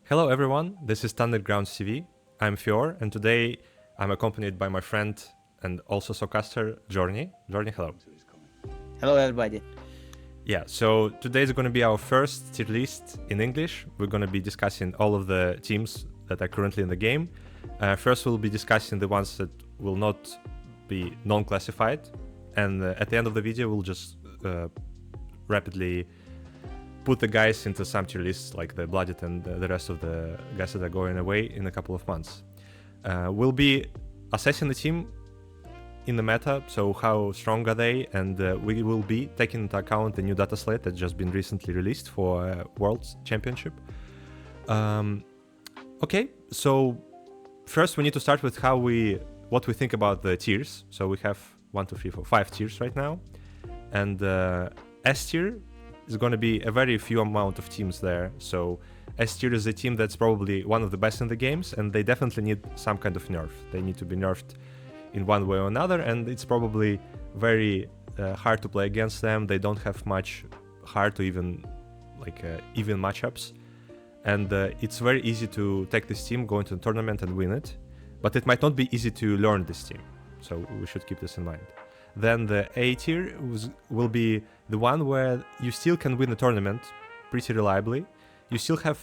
Hello everyone, this is Underground CV. I'm Fior, and today I'm accompanied by my friend and also Socaster, Journey. Journey, hello. Hello, everybody. Yeah, so today is going to be our first tier list in English. We're going to be discussing all of the teams that are currently in the game. First, we'll be discussing the ones that will not be non-classified, and at the end of the video, we'll just rapidly put the guys into some tier lists, like the Blooded and the rest of the guys that are going away in a couple of months. We'll be assessing the team in the meta, so how strong are they, and we will be taking into account the new data slate that's just been recently released for World Championship. Okay, so first we need to start with what we think about the tiers. So we have 1, 2, 3, 4, 5 tiers right now, and S tier is going to be a very few amount of teams there. So S tier is a team that's probably one of the best in the games, and they definitely need some kind of nerf. They need to be nerfed in one way or another, and it's probably very hard to play against them. They don't have much hard to even matchups, and it's very easy to take this team, go into a tournament and win it, but it might not be easy to learn this team, so we should keep this in mind. Then the A tier will be the one where you still can win the tournament pretty reliably. You still have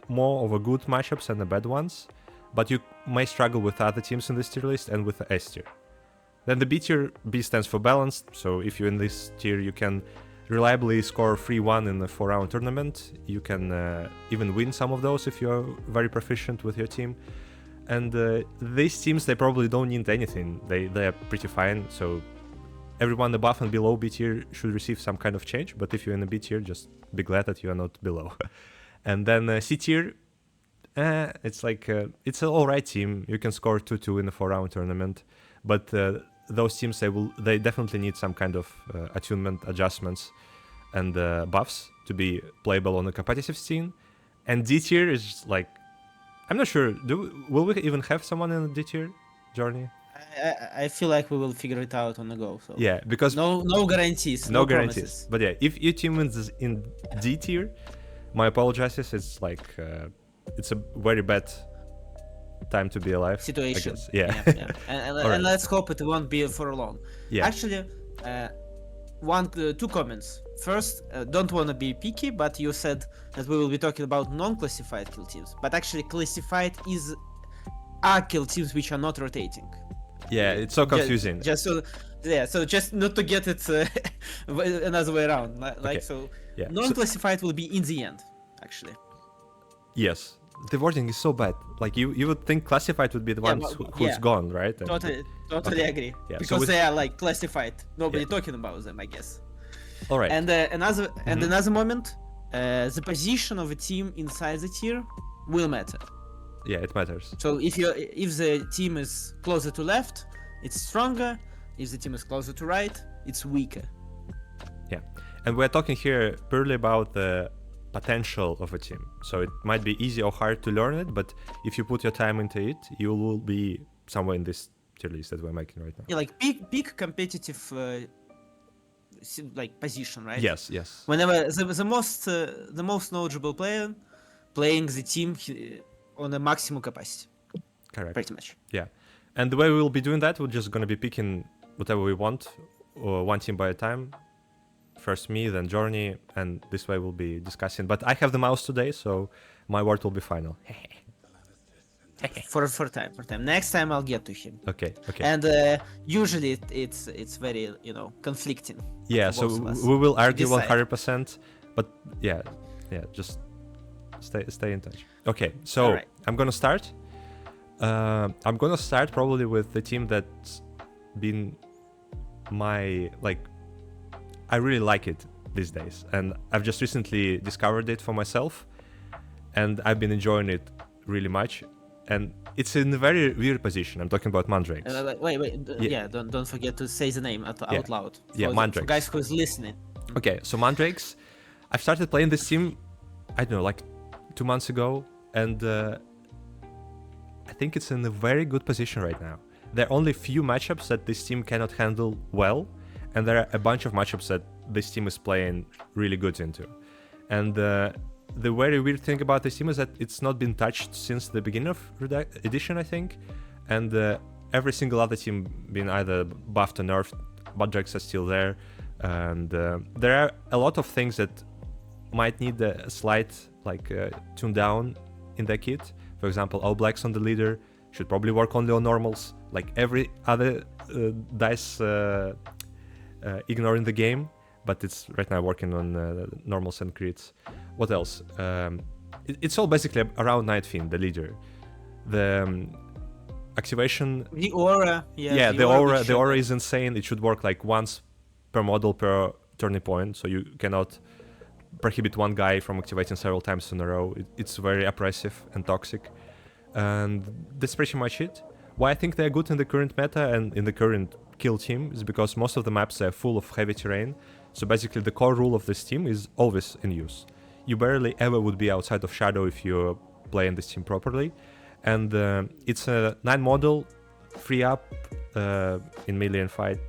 more of a good matchups than the bad ones, but you may struggle with other teams in this tier list and with the S tier. Then the B tier, B stands for balanced, so if you're in this tier, you can reliably score 3-1 in a 4-round tournament. You can even win some of those if you're very proficient with your team. And these teams, they probably don't need anything. They are pretty fine, so everyone above and below B tier should receive some kind of change, but if you're in the B tier, just be glad that you are not below. And then C tier, it's like it's an alright team. You can score 2-2 in a 4-round tournament, but those teams, they definitely need some kind of attunement, adjustments, and buffs to be playable on a competitive scene. And D tier is like, I'm not sure. Will we even have someone in the D tier, Journey? I feel like we will figure it out on the go. So Yeah, because no guarantees. No promises. guarantees. But yeah, if your team is in D tier, my apologies. It's like it's a very bad time to be alive. Situation. I guess. Yeah. Yeah. And let's hope it won't be for long. Yeah. Actually, two comments. First, don't want to be picky, but you said that we will be talking about non-classified kill teams. But actually, classified are kill teams which are not rotating. Yeah, it's so confusing. So just not to get it another way around. Yeah. Non-classified will be in the end, actually. Yes, the wording is so bad. Like you would think classified would be the ones who's gone, right? Totally agree. Yeah, because they are like classified. Nobody talking about them, I guess. All right. And another moment, the position of a team inside the tier will matter. Yeah, it matters. So if the team is closer to left, it's stronger. If the team is closer to right, it's weaker. Yeah, and we're talking here purely about the potential of a team. So it might be easy or hard to learn it, but if you put your time into it, you will be somewhere in this tier list that we're making right now. Yeah, like big competitive position, right? Yes. Whenever the most knowledgeable player playing the team on a maximum capacity. Correct. Pretty much. Yeah, and the way we'll be doing that, we're just going to be picking whatever we want, or one team by a time. First me, then Journey, and this way we'll be discussing. But I have the mouse today, so my word will be final. for time. Next time I'll get to him. Okay. And usually it's very conflicting. Yeah, so we will argue 100%, but yeah, just stay in touch. Okay, so right. I'm gonna start. I'm gonna start probably with the team that's been I really like it these days, and I've just recently discovered it for myself, and I've been enjoying it really much. And it's in a very weird position. I'm talking about Mandrakes. Wait. Don't forget to say the name out loud. Mandrakes. For guys who's listening. Okay, so Mandrakes, I've started playing this team, I don't know, like 2 months ago, and I think it's in a very good position right now. There are only few matchups that this team cannot handle well, and there are a bunch of matchups that this team is playing really good into. And the very weird thing about this team is that it's not been touched since the beginning of edition, I think, and every single other team been either buffed or nerfed. Budrex are still there, and there are a lot of things that might need a slight tune down in their kit. For example, All Blacks on the leader should probably work only on normals, like every other dice ignoring the game, but it's right now working on normals and crits. What else? It's all basically around Night Fiend, the leader. The activation, the aura, the aura is insane. It should work like once per model per turning point, so you cannot prohibit one guy from activating several times in a row. It's very oppressive and toxic, and that's pretty much it. Why I think they're good in the current meta and in the current kill team is because most of the maps are full of heavy terrain, so basically the core rule of this team is always in use. You barely ever would be outside of Shadow if you're playing this team properly, and it's a 9 model, 3 up in melee and fight,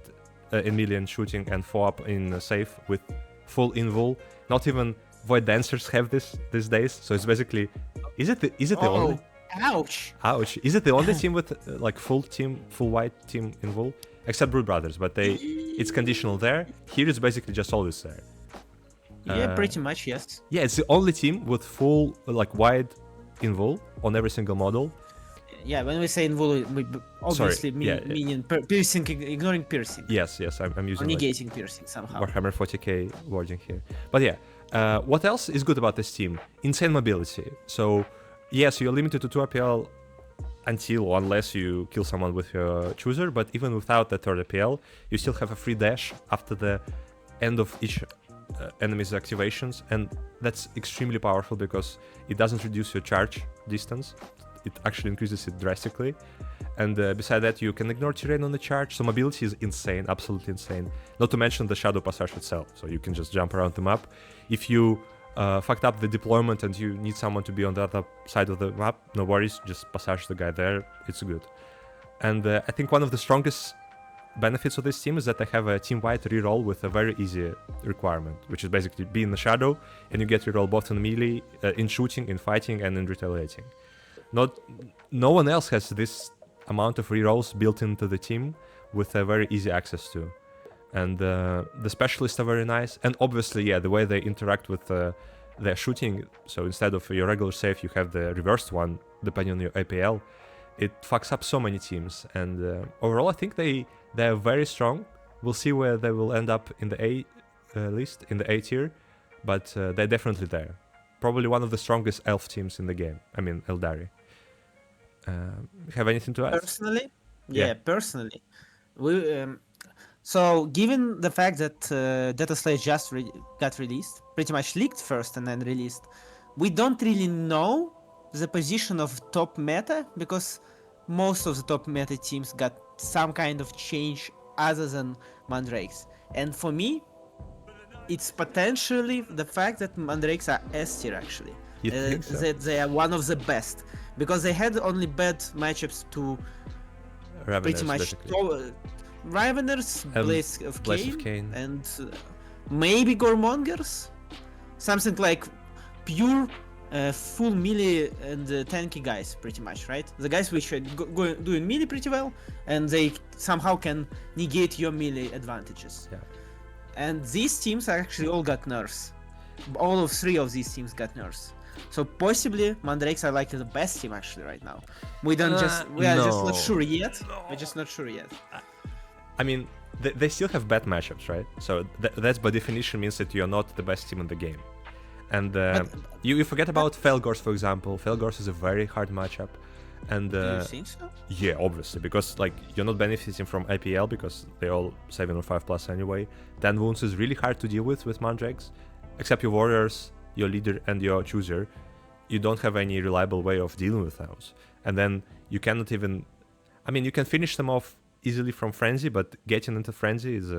in melee and shooting, and 4 up in safe with full invul. Not even Void Dancers have this these days, so it's basically, is it the only? Ouch! Is it the only team with full white team invul? Except Brood Brothers, but it's conditional there. Here it's basically just always there. Yeah, pretty much, yes. Yeah, it's the only team with full wide invul on every single model. Yeah, when we say invul, we obviously meaning piercing, ignoring piercing. Yes, I'm using or negating piercing somehow. Warhammer 40k wording here. But yeah, what else is good about this team? Insane mobility. So yes, you're limited to 2 APL until or unless you kill someone with your chooser, but even without the 3rd APL, you still have a free dash after the end of each enemy's activations, and that's extremely powerful because it doesn't reduce your charge distance. It actually increases it drastically, and beside that you can ignore terrain on the charge, so mobility is insane, absolutely insane. Not to mention the Shadow Passage itself, so you can just jump around the map. If you fucked up the deployment and you need someone to be on the other side of the map, no worries, just passage the guy there, it's good. And I think one of the strongest benefits of this team is that they have a team-wide reroll with a very easy requirement, which is basically be in the Shadow, and you get reroll both in melee, in shooting, in fighting, and in retaliating. No one else has this amount of rerolls built into the team with a very easy access to. And the specialists are very nice, and obviously, the way they interact with their shooting, so instead of your regular save, you have the reversed one, depending on your APL, it fucks up so many teams, and overall I think they're very strong. We'll see where they will end up in the A list, in the A tier, but they're definitely there. Probably one of the strongest elf teams in the game, I mean Eldari. Have anything to add? Personally? Yeah. Personally. So, given the fact that dataslate just got released, pretty much leaked first and then released, we don't really know the position of top meta, because most of the top meta teams got some kind of change other than Mandrakes. And for me, it's potentially the fact that Mandrakes are S tier actually. You think so? That they are one of the best, because they had only bad matchups to Raveners, pretty much Raveners, Blaze of Cain, and maybe Goremongers, something like pure full melee and tanky guys, pretty much, right? The guys which are doing melee pretty well, and they somehow can negate your melee advantages. Yeah. And these teams actually all got nerfs. All of 3 of these teams got nerfs. So possibly Mandrakes are like the best team actually right now. We are just not sure yet. We're just not sure yet. I mean, they still have bad matchups, right? So that by definition means that you're not the best team in the game. And you forget about Felgors, for example. Felgors is a very hard matchup. And do you think so? Yeah, obviously, because you're not benefiting from APL because they're all 7 or 5 plus anyway. 10 wounds is really hard to deal with Mandrakes. Except your warriors, your leader, and your chooser. You don't have any reliable way of dealing with those. And then you cannot even... I mean, you can finish them off easily from Frenzy, but getting into Frenzy is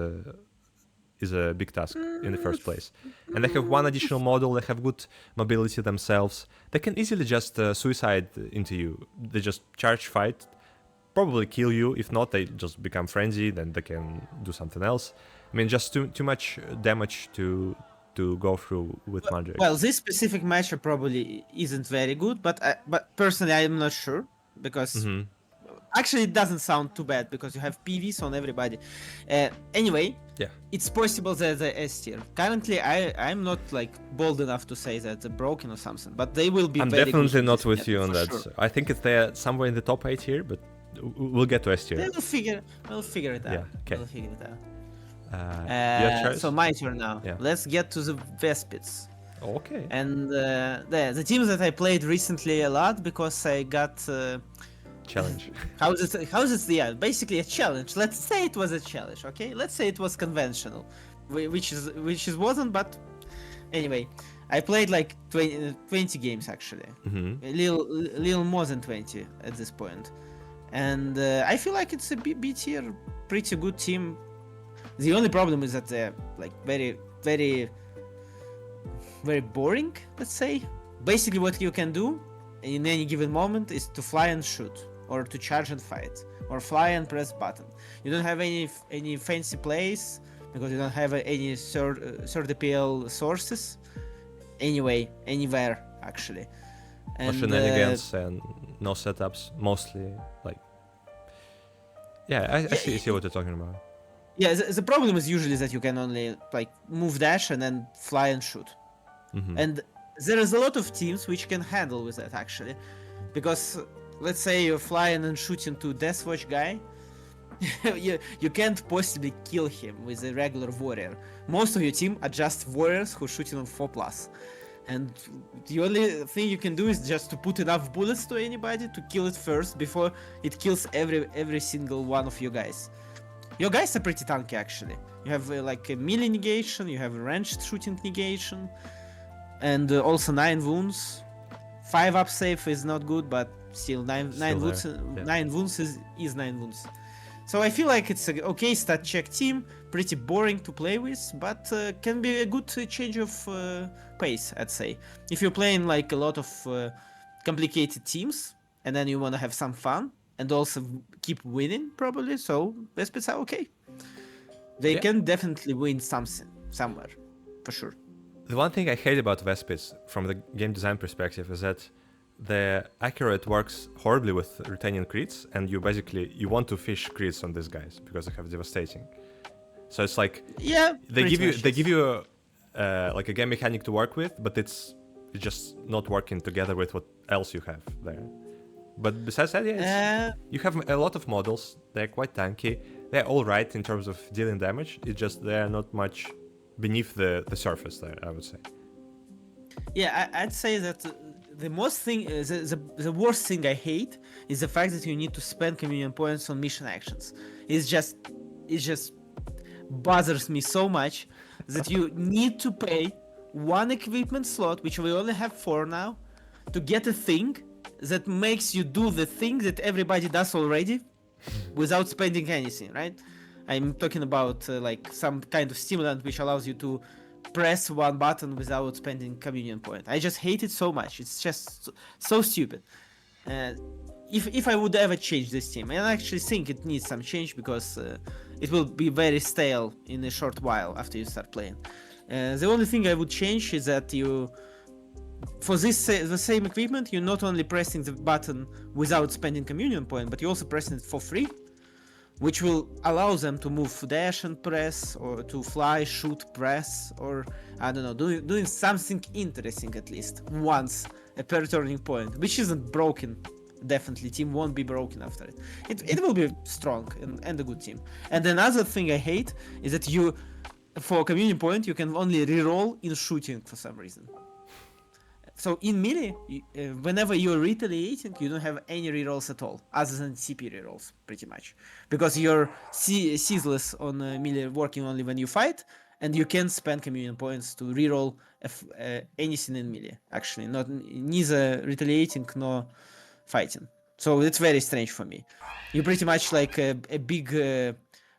a big task in the first place. And they have one additional model, they have good mobility themselves. They can easily just suicide into you. They just charge fight, probably kill you. If not, they just become Frenzy, then they can do something else. I mean, just too much damage to to go through with Magic. Well, this specific matchup probably isn't very good, but personally I'm not sure because actually it doesn't sound too bad because you have PVs on everybody. Anyway, Yeah. it's possible that the S tier. Currently, I'm not like bold enough to say that they're broken or something, but they will be. I'm very definitely good not with meta, you on for that. sure. I think it's there somewhere in the top 8 here, but we'll get to S tier. We'll figure it out. Yeah, okay. We'll figure it out. Your choice? So my turn now. Yeah. Let's get to the Vespids. Okay. And the teams that I played recently a lot because I got Challenge. how's it? Yeah, basically a challenge. Let's say it was a challenge, okay? Let's say it was conventional, which wasn't. But anyway, I played like 20 games actually, a little more than 20 at this point, and I feel like it's a B tier, pretty good team. The only problem is that they're like very, very, very boring. Let's say. Basically, what you can do in any given moment is to fly and shoot, or to charge and fight, or fly and press button. You don't have any fancy plays because you don't have any third APL sources. Anywhere actually. No shenanigans and no setups, mostly like. Yeah, I see what you're talking about. Yeah, the problem is usually that you can only like move dash and then fly and shoot. And there is a lot of teams which can handle with that actually, because let's say you're flying and shooting to Deathwatch guy, you can't possibly kill him with a regular warrior. Most of your team are just warriors who are shooting on 4+. And the only thing you can do is just to put enough bullets to anybody to kill it first before it kills every single one of you guys. Your guys are pretty tanky actually. You have like a melee negation, you have a ranged shooting negation, and also 9 wounds. 5 up safe is not good, but still 9 wounds. Yeah. 9 wounds is 9 wounds. So I feel like it's a okay stat check team, pretty boring to play with, but can be a good change of pace, I'd say. If you're playing like a lot of complicated teams, and then you want to have some fun, and also keep winning probably, so Vespids are okay. They can definitely win something, somewhere, for sure. The one thing I hate about Vespids from the game design perspective is that the accurate works horribly with retaining crits, and you want to fish crits on these guys because they have devastating. So it's like they give you like a game mechanic to work with, but it's just not working together with what else you have there. But besides that, you have a lot of models. They're quite tanky. They're all right in terms of dealing damage. It's just they're not much beneath the surface there, I would say. Yeah, I'd say that the worst thing I hate is the fact that you need to spend communion points on mission actions. It just bothers me so much that you need to pay one equipment slot, which we only have 4 now, to get a thing that makes you do the thing that everybody does already without spending anything, right? I'm talking about like some kind of stimulant which allows you to press one button without spending communion point. I just hate it so much. It's just so stupid. If I would ever change this team, and I actually think it needs some change because it will be very stale in a short while after you start playing. The only thing I would change is that for the same equipment, you're not only pressing the button without spending communion point, but you're also pressing it for free, which will allow them to move dash and press, or to fly, shoot, press, or I don't know, doing something interesting at least once per turning point, which isn't broken. Definitely, team won't be broken after it. It will be strong and a good team. And another thing I hate is that for communion point, you can only reroll in shooting for some reason. So in melee, whenever you're retaliating, you don't have any rerolls at all, other than CP rerolls, pretty much. Because you're ceaseless on melee working only when you fight, and you can spend communion points to reroll anything in melee, actually. Neither retaliating nor fighting. So it's very strange for me. You're pretty much like a big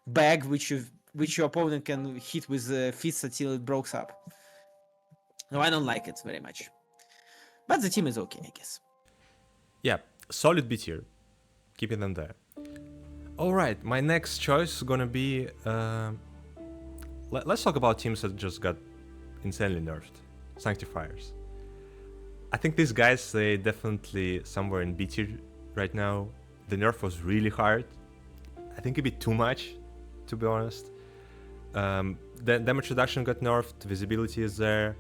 bag which your opponent can hit with fists until it breaks up. No, I don't like it very much. But the team is okay, I guess. Yeah, solid B tier. Keeping them there. Alright, my next choice is gonna be... let's talk about teams that just got insanely nerfed. Sanctifiers. I think these guys, they definitely somewhere in B tier right now. The nerf was really hard. I think a bit too much, to be honest. The damage reduction got nerfed, visibility is there,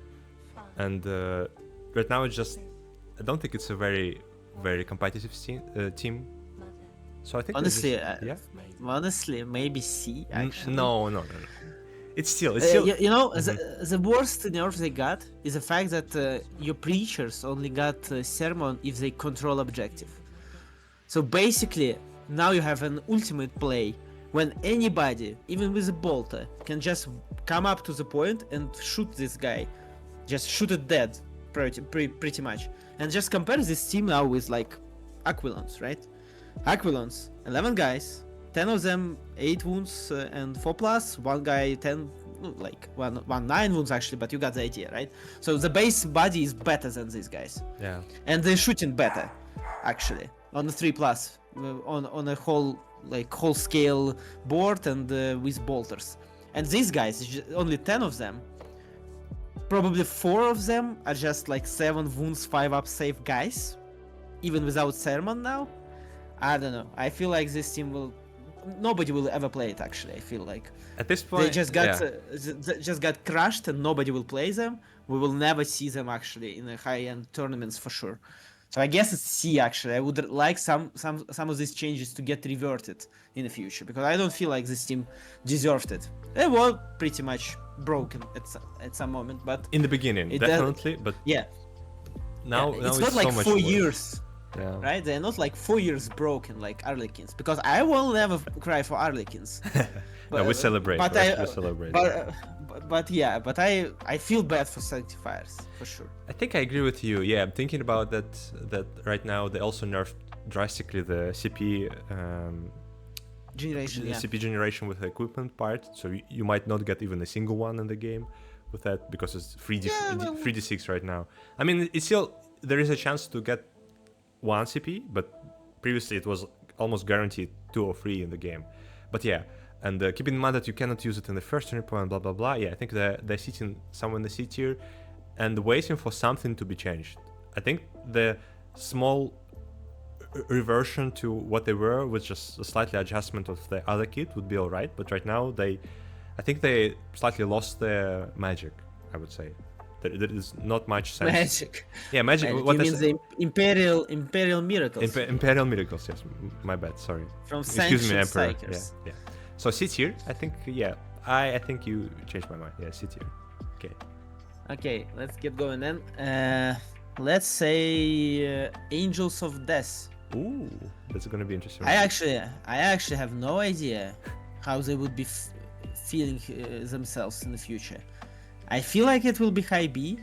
and right now it's just, I don't think it's a very, very competitive team. So I think Honestly, yeah. Honestly, maybe C actually. No. It's still. The worst nerf they got is the fact that your preachers only got sermon if they control objective. So basically, now you have an ultimate play when anybody, even with a bolter, can just come up to the point and shoot this guy, just shoot it dead, pretty much. And just compare this team now with like Aquilons, right? Aquilons, 11 guys, 10 of them 8 wounds and 4+, one guy 10, like one 9 wounds actually, but you got the idea, right? So the base body is better than these guys. Yeah. And they're shooting better, actually, on the 3+, on a whole scale board and with bolters. And these guys, only 10 of them, probably 4 of them are just like 7 wounds, 5 up safe guys, even without sermon now. I don't know. I feel like this team nobody will ever play it. Actually, I feel like at this point they just got crushed and nobody will play them. We will never see them actually in the high-end tournaments for sure. So I guess it's C actually. I would like some of these changes to get reverted in the future because I don't feel like this team deserved it. They were pretty much broken at some moment, but in the beginning, definitely. But yeah, now it's it's not like so much 4 worse. years. Yeah. Right? They're not like 4 years broken like Arlequins, because I will never cry for Arlequins. No, we celebrate. We celebrate. But I feel bad for Sanctifiers for sure. I think I agree with you. Yeah, I'm thinking about that right now they also nerfed drastically the CP generation. CP generation with the equipment part, so you might not get even a single one in the game with that because it's 3d6 right now. I mean, it's still, there is a chance to get 1 CP, but previously it was almost guaranteed 2 or 3 in the game. But yeah, and keep in mind that you cannot use it in the first turn point, blah blah blah. Yeah, I think they're sitting somewhere in the C tier and waiting for something to be changed. I think the small reversion to what they were with just a slightly adjustment of the other kit would be alright, but right now I think they slightly lost their magic, I would say. There is not much sense. Magic. Yeah, magic. What you mean the imperial miracles? Imperial miracles. Yes, my bad. Sorry. From Excuse me, Emperor. Psychers. Yeah. So C tier. I think. Yeah. I think you changed my mind. Yeah, C tier. Okay. Okay, let's get going then. Let's say Angels of Death. Ooh, that's gonna be interesting. I actually have no idea how they would be feeling themselves in the future. I feel like it will be high B,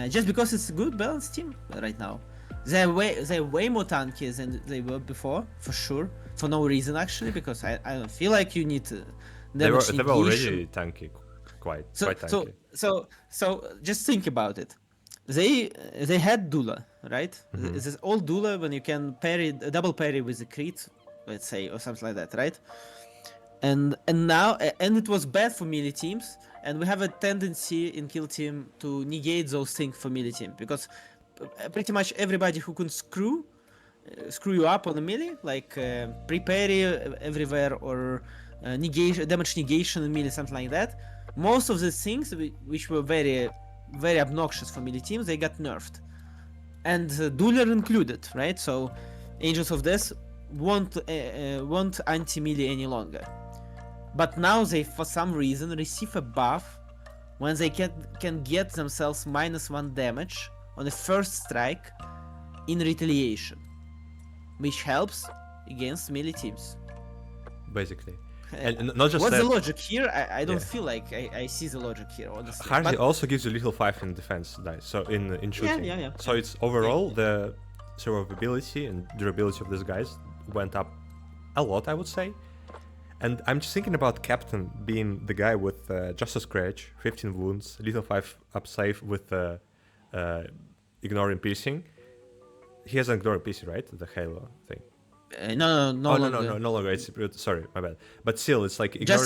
just because it's a good balanced team right now. They're way more tanky than they were before, for sure. For no reason actually, because I don't feel like you need to. They were already tanky, quite tanky. So just think about it. They had Dula, right? Mm-hmm. This old Dula when you can double parry with a crit, let's say, or something like that, right? And now it was bad for melee teams, and we have a tendency in kill team to negate those things for melee team, because pretty much everybody who can screw you up on the melee, like pre-parry everywhere or damage negation in melee, something like that. Most of the things which were very very obnoxious for melee teams, they got nerfed, and Dueler included, right? So Angels of Death won't anti-melee any longer. But now they, for some reason, receive a buff when they can get themselves -1 damage on the first strike in retaliation, which helps against melee teams. Basically. And not just what's that, the logic here? I don't feel like I see the logic here, honestly. Hardy also gives you little 5 in defense dice, so in shooting. Yeah. So it's overall the survivability and durability of these guys went up a lot, I would say. And I'm just thinking about Captain being the guy with just a scratch, 15 wounds, little 5 up save with ignoring piercing. He has an ignoring piercing, right? The Halo thing. No longer. No longer. It's sorry, my bad. But still, it's like ignore.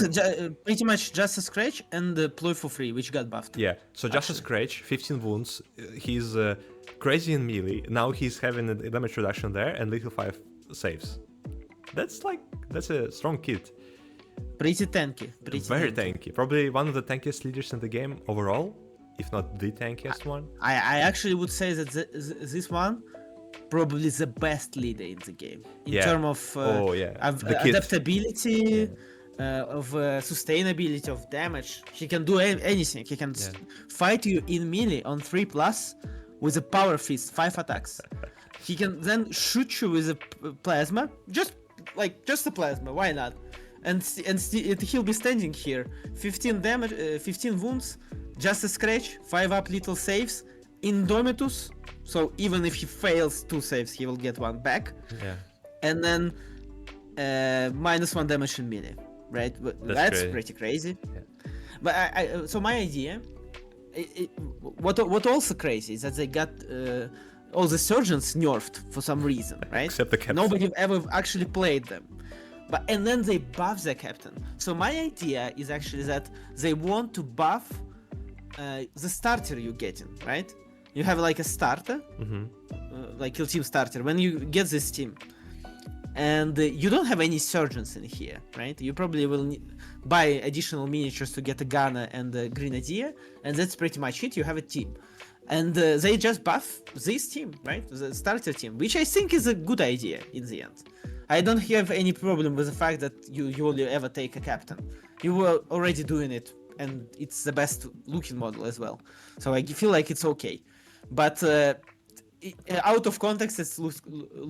Pretty much just a scratch and ploy for free, which got buffed. Yeah, so just a scratch, 15 wounds. He's crazy in melee. Now he's having a damage reduction there and little 5 saves. That's a strong kit. Pretty tanky. Very tanky. Probably one of the tankiest leaders in the game overall, if not the tankiest one. I actually would say that this one probably the best leader in the game in terms of adaptability, of sustainability of damage. He can do anything. He can fight you in melee on 3+ with a power fist, 5 attacks. He can then shoot you with a plasma, just a plasma. Why not? And he'll be standing here, 15 damage, 15 wounds, just a scratch, 5 up little saves, Indomitus. So even if he fails 2 saves, he will get 1 back. Yeah. And then -1 damage in melee, right? That's pretty crazy. Yeah. But so my idea, what also crazy is that they got all the surgeons nerfed for some reason, right? Except the captain. Nobody ever actually played them. And then they buff the captain. So my idea is actually that they want to buff the starter you're getting, right? You have like a starter, like your team starter. When you get this team, and you don't have any surgeons in here, right? You probably will buy additional miniatures to get a gunner and a grenadier, and that's pretty much it. You have a team. And they just buff this team, right? The starter team, which I think is a good idea in the end. I don't have any problem with the fact that you only ever take a captain. You were already doing it, and it's the best looking model as well. So I feel like it's okay. But out of context, it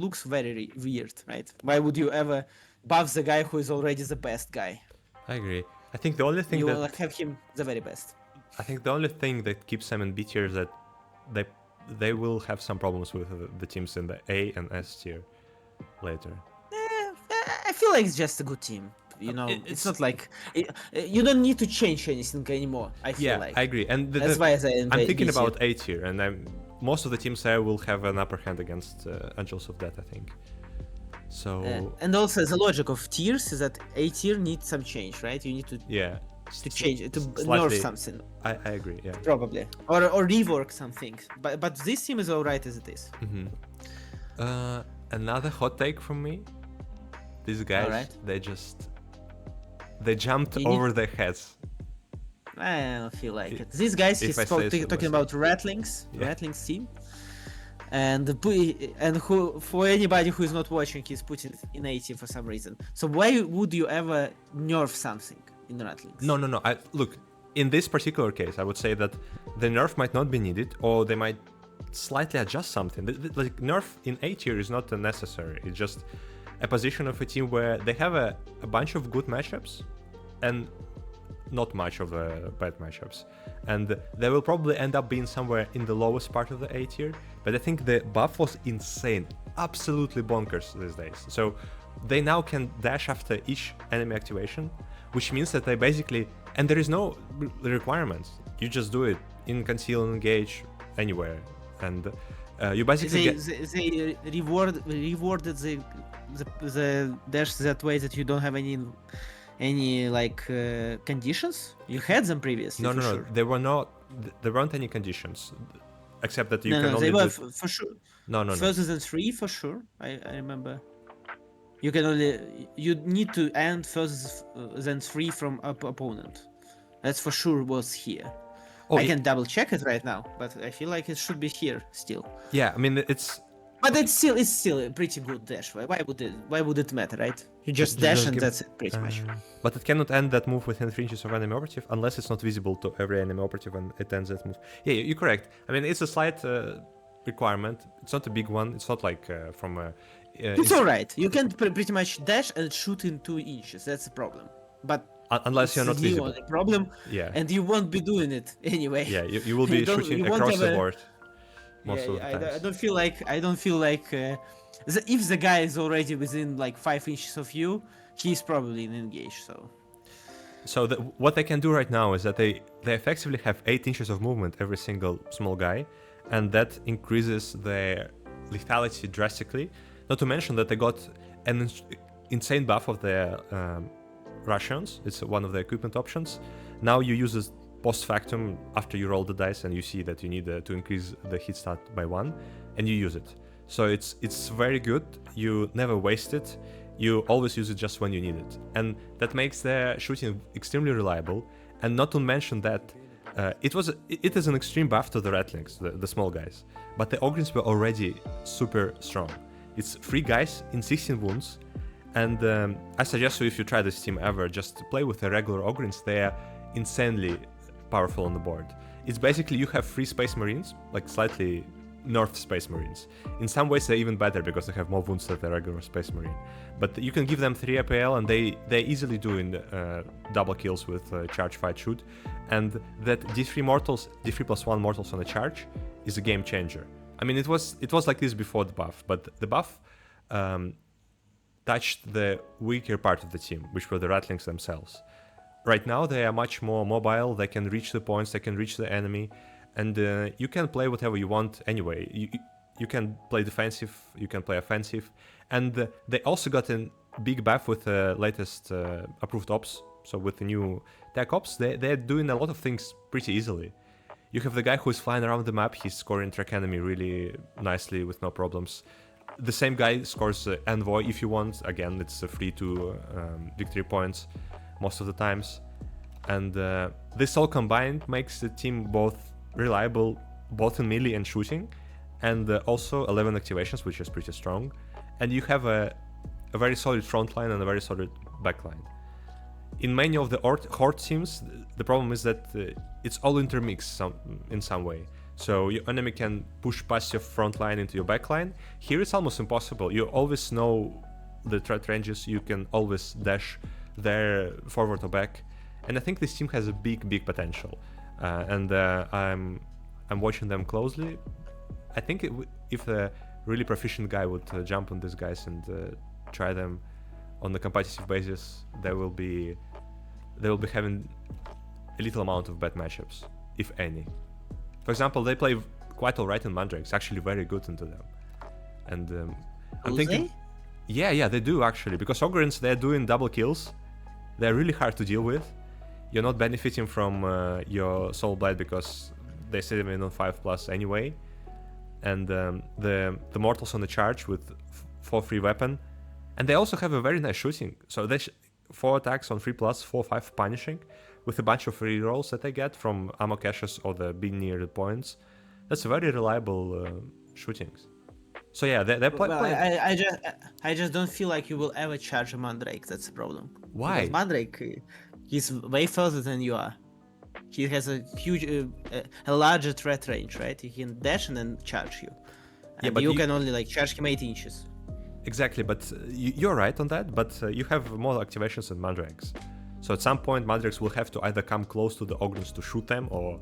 looks very weird, right? Why would you ever buff the guy who is already the best guy? I agree. I think the only thing you will have him the very best. I think the only thing that keeps them in B tier is that they will have some problems with the teams in the A and S tier later. I feel like it's just a good team. You know, it's not like you don't need to change anything anymore. I feel like. I agree, and that's why I'm thinking about A tier, and most of the teams there will have an upper hand against Angels of Death, I think. So. And also the logic of tiers is that A tier needs some change, right? You need to change it, to nerf something. I agree, yeah. Probably, or rework some things. But this team is alright as it is. Another hot take from me. These guys, they jumped over their heads. I don't feel like it. These guys, he's talking about Rattlings team, and who, for anybody who is not watching, he's putting it in A team for some reason. So why would you ever nerf something in Rattlings? No. Look, in this particular case, I would say that the nerf might not be needed, or they might slightly adjust something. Like nerf in A tier is not necessary. It's just a position of a team where they have a bunch of good matchups and not much of bad matchups, and they will probably end up being somewhere in the lowest part of the A tier. But I think the buff was insane, absolutely bonkers these days. So they now can dash after each enemy activation, which means that they basically, and there is no requirements, you just do it in conceal and engage anywhere, and you basically they rewarded the dash that way that you don't have any like conditions. You had them previously. No. Sure. There weren't any conditions, except that you can only. They were for sure. No. Further than 3 for sure. I remember. You need to end further than 3 from opponent. That's for sure was here. I can double check it right now, but I feel like it should be here still. Yeah, I mean it's. But it's still a pretty good dash. Why would it matter, right? You just dash and that's it, pretty much. But it cannot end that move within 3 inches of enemy operative unless it's not visible to every enemy operative when it ends that move. Yeah, you're correct. I mean, it's a slight requirement. It's not a big one. It's not like from. It's alright. You can pretty much dash and shoot in 2 inches. That's the problem. But unless you're not visible. Only problem. Yeah. And you won't be doing it anyway. Yeah, you will be shooting across the board. Most of the times. I don't feel like if the guy is already within like 5 inches of you, he's probably in engage. So what they can do right now is that they effectively have 8 inches of movement every single small guy, and that increases their lethality drastically. Not to mention that they got an insane buff of the rations. It's one of the equipment options. Now you use it post factum after you roll the dice and you see that you need to increase the hit stat by 1, and you use it. So it's very good. You never waste it. You always use it just when you need it, and that makes the shooting extremely reliable. And not to mention that it is an extreme buff to the ratlings, the small guys, but the Ogrins were already super strong. It's 3 guys in 16 wounds, and I suggest you, if you try this team ever, just to play with the regular Ogrins. They are insanely powerful on the board. It's basically you have 3 Space Marines, like slightly nerfed Space Marines. In some ways they're even better because they have more wounds than the regular Space Marine. But you can give them 3 APL and they easily do in double kills with charge, fight, shoot. And that D3 mortals, D3 plus 1 mortals on a charge is a game changer. I mean, it was like this before the buff, but the buff touched the weaker part of the team, which were the ratlings themselves. Right now they are much more mobile, they can reach the points, they can reach the enemy, and you can play whatever you want anyway. You can play defensive, you can play offensive, and they also got a big buff with the latest approved ops. So with the new tech ops, they're doing a lot of things pretty easily. You have the guy who's flying around the map, he's scoring track enemy really nicely with no problems. The same guy scores Envoy if you want. Again, it's free to victory points most of the times. And this all combined makes the team both reliable, both in melee and shooting, and also 11 activations, which is pretty strong. And you have a very solid front line and a very solid back line. In many of the Horde teams, the problem is that it's all intermixed in some way. So your enemy can push past your front line into your back line. Here it's almost impossible. You always know the threat ranges, you can always dash there forward or back. And I think this team has a big potential. And I'm watching them closely. I think if a really proficient guy would jump on these guys and try them on a competitive basis, they will be having a little amount of bad matchups, if any. For example, they play quite alright in Mandrakes, actually very good into them. And I'm thinking, yeah, they do actually, because Ogrins, they're doing double kills. They're really hard to deal with. You're not benefiting from your Soul Blight because they sit in on 5+ anyway. And the Mortals on the charge with 4 free weapon. And they also have a very nice shooting. So they 4 attacks on 3+, 4/5 punishing, with a bunch of free rolls that they get from ammo caches or the being near the points. That's very reliable shootings. So yeah, they're playing. I just don't feel like you will ever charge a Mandrake. That's the problem. Why? Because Mandrake, he's way further than you are. He has a huge, a larger threat range, right? He can dash and then charge you. And yeah, but you can only like charge him 8 inches. Exactly, but you're right on that. But you have more activations than Mandrakes. So at some point, Mandrakes will have to either come close to the Ogrins to shoot them, or,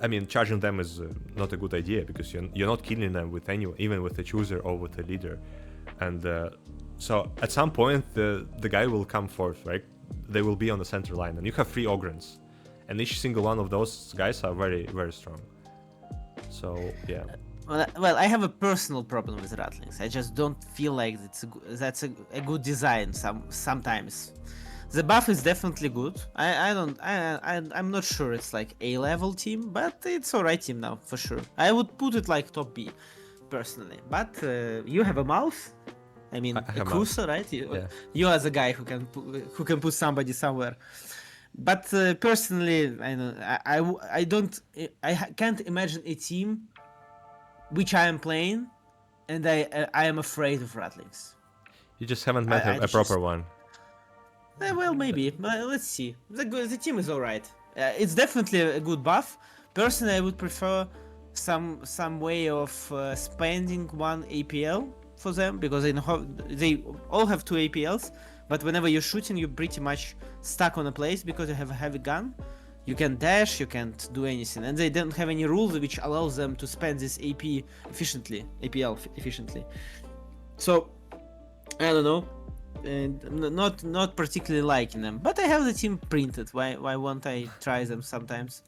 I mean, charging them is not a good idea because you're not killing them with anyone, even with the chooser or with the leader. And so at some point, the guy will come forth, right? They will be on the center line, and you have 3 Ogrins, and each single one of those guys are very, very strong. So yeah. Well, I have a personal problem with Ratlings. I just don't feel like that's a good design. Sometimes the buff is definitely good. I'm not sure it's like A level team, but it's alright team now for sure. I would put it like top B, personally. But you have a mouse. I mean, a cursor, right? You are the guy who can put somebody somewhere. But personally, I can't imagine a team which I am playing, and I am afraid of Ratlings. You just haven't met a proper one. Well, maybe. But let's see. The team is alright. It's definitely a good buff. Personally, I would prefer some way of spending 1 APL for them, because they all have 2 APLs. But whenever you're shooting, you're pretty much stuck on a place because you have a heavy gun. You can dash, you can't do anything, and they don't have any rules which allows them to spend this APL efficiently. So I don't know, and not particularly liking them. But I have the team printed. Why won't I try them sometimes?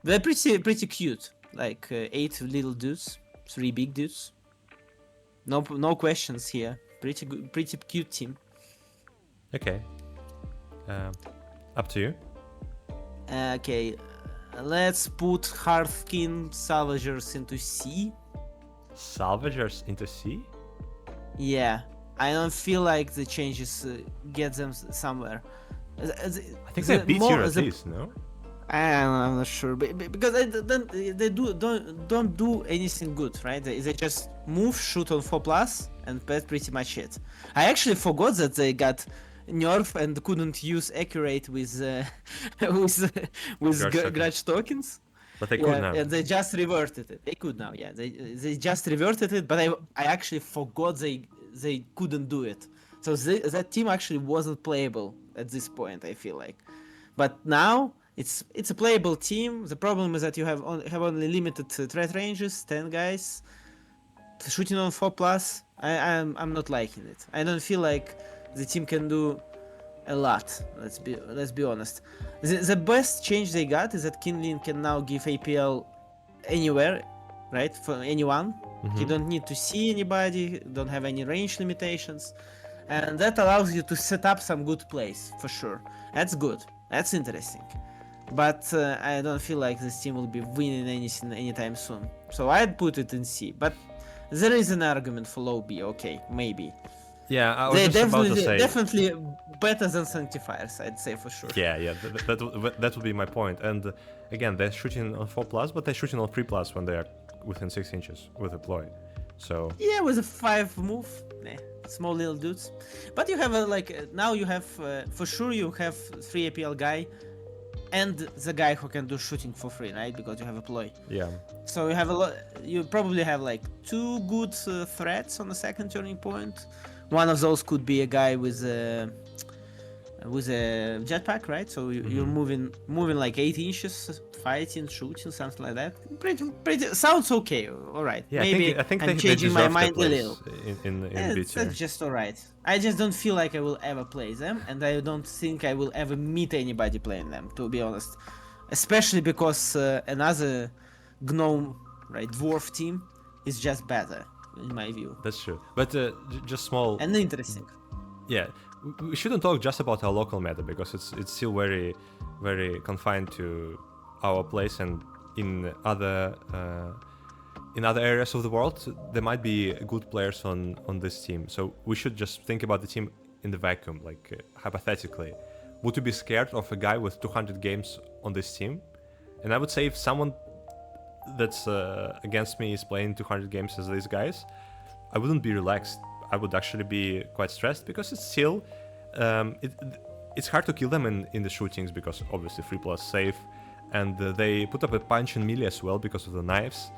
They're pretty cute, like 8 little dudes, 3 big dudes. No questions here. Pretty good, pretty cute team. Okay. Up to you. Okay, let's put Hearthkin Salvagers into C. Salvagers into C? Yeah, I don't feel like the changes get them somewhere. I think they're B tier at least, no? I'm not sure, because they don't do anything good, right? They just move, shoot on 4+, and that's pretty much it. I actually forgot that they got nerf and couldn't use accurate with grudge tokens. But they could now. And they just reverted it. They could now, yeah. They just reverted it, but I actually forgot they couldn't do it. So that team actually wasn't playable at this point, I feel like. But now it's a playable team. The problem is that you have only limited threat ranges, 10 guys. Shooting on 4+, I'm not liking it. I don't feel like the team can do a lot. Let's be honest. The best change they got is that Kinlin can now give APL anywhere, right? For anyone. You don't need to see anybody, don't have any range limitations, and that allows you to set up some good plays for sure. That's good. That's interesting. But I don't feel like this team will be winning anything anytime soon. So I'd put it in C. But there is an argument for low B. Okay, maybe. Yeah, I was just about to say. Definitely better than Sanctifiers, I'd say for sure. Yeah, that would be my point. And again, they're shooting on 4+, but they're shooting on 3+ when they are within 6 inches with a ploy. So yeah, with a 5 move, small little dudes. But you have now you have for sure you have 3 APL guy, and the guy who can do shooting for free, right? Because you have a ploy. Yeah. So you have a lot. You probably have like 2 good threats on the second turning point. One of those could be a guy with a jetpack, right? So you're moving like 8 inches, fighting, shooting, something like that. Pretty sounds okay. All right. Yeah, maybe I think I'm changing my mind a little. In that's just all right. I just don't feel like I will ever play them, and I don't think I will ever meet anybody playing them, to be honest. Especially because another gnome, right, dwarf team is just better in my view. That's true. But just small and interesting. Yeah, we shouldn't talk just about our local meta because it's still very, very confined to our place, and in other areas of the world there might be good players on this team. So we should just think about the team in the vacuum, like hypothetically. Would you be scared of a guy with 200 games on this team? And I would say if someone that's against me is playing 200 games as these guys, I wouldn't be relaxed. I would actually be quite stressed because it's still it's hard to kill them in the shootings because obviously 3+ safe, and they put up a punch in melee as well because of the knives.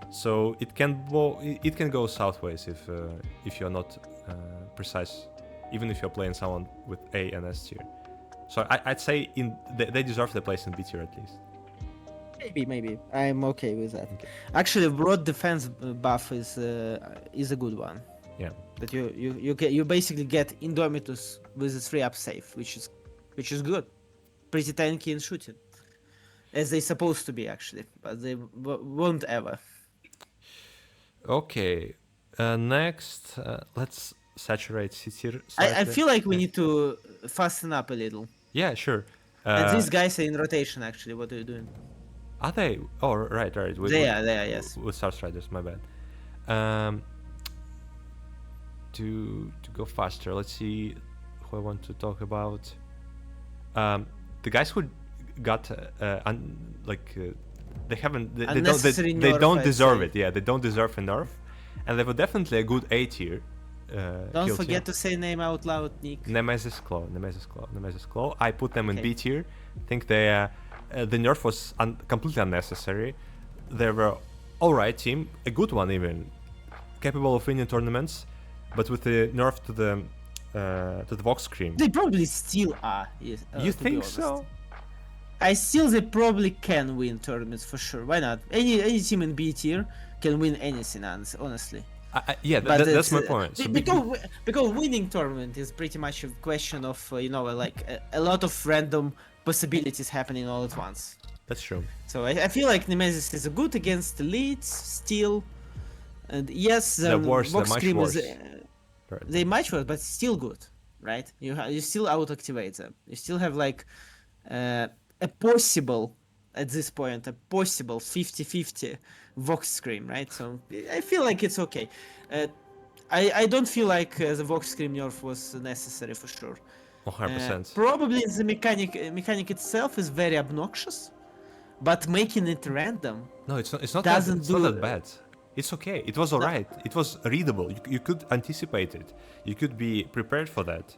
So it can go sideways if you're not precise, even if you're playing someone with A and S tier. So I'd say they deserve the place in B tier at least. Maybe I'm okay with that. Okay. Actually, broad defense buff is a good one. Yeah. That you basically get Indomitus with a 3-up safe, which is good, pretty tanky in shooting, as they supposed to be actually, but they won't ever. Okay, next let's saturate C tier. I feel like we need to fasten up a little. Yeah, sure. And these guys are in rotation actually. What are you doing? Are they? Oh, right. They are, yes. With Star Striders, my bad. To go faster, let's see who I want to talk about. The guys who got they don't deserve it. Yeah, they don't deserve a nerf, and they were definitely a good A tier. Don't forget to say name out loud, Nick. Nemesis Claw. I put them in B tier. I think they the nerf was completely unnecessary. They were alright team, a good one even, capable of winning tournaments, but with the nerf to the Vox Scream. They probably still are. Yes, you think so? They probably can win tournaments for sure. Why not? Any team in B tier can win anything, honestly. Yeah, that's my point. Because winning tournament is pretty much a question of a lot of random possibilities happening all at once. That's true. So I feel like Nemesis is good against elites still, and yes, the worst, Vox Scream is Right. They match worse, but still good, right? You still out activate them. You still have like a possible at this point a possible 50-50 Vox Scream, right? So I feel like it's okay. I don't feel like the Vox Scream nerf was necessary for sure. 100%. Probably the mechanic itself is very obnoxious, but making it random No, it's not doesn't not do that bad. It's okay. It was alright. It was readable. You could anticipate it. You could be prepared for that.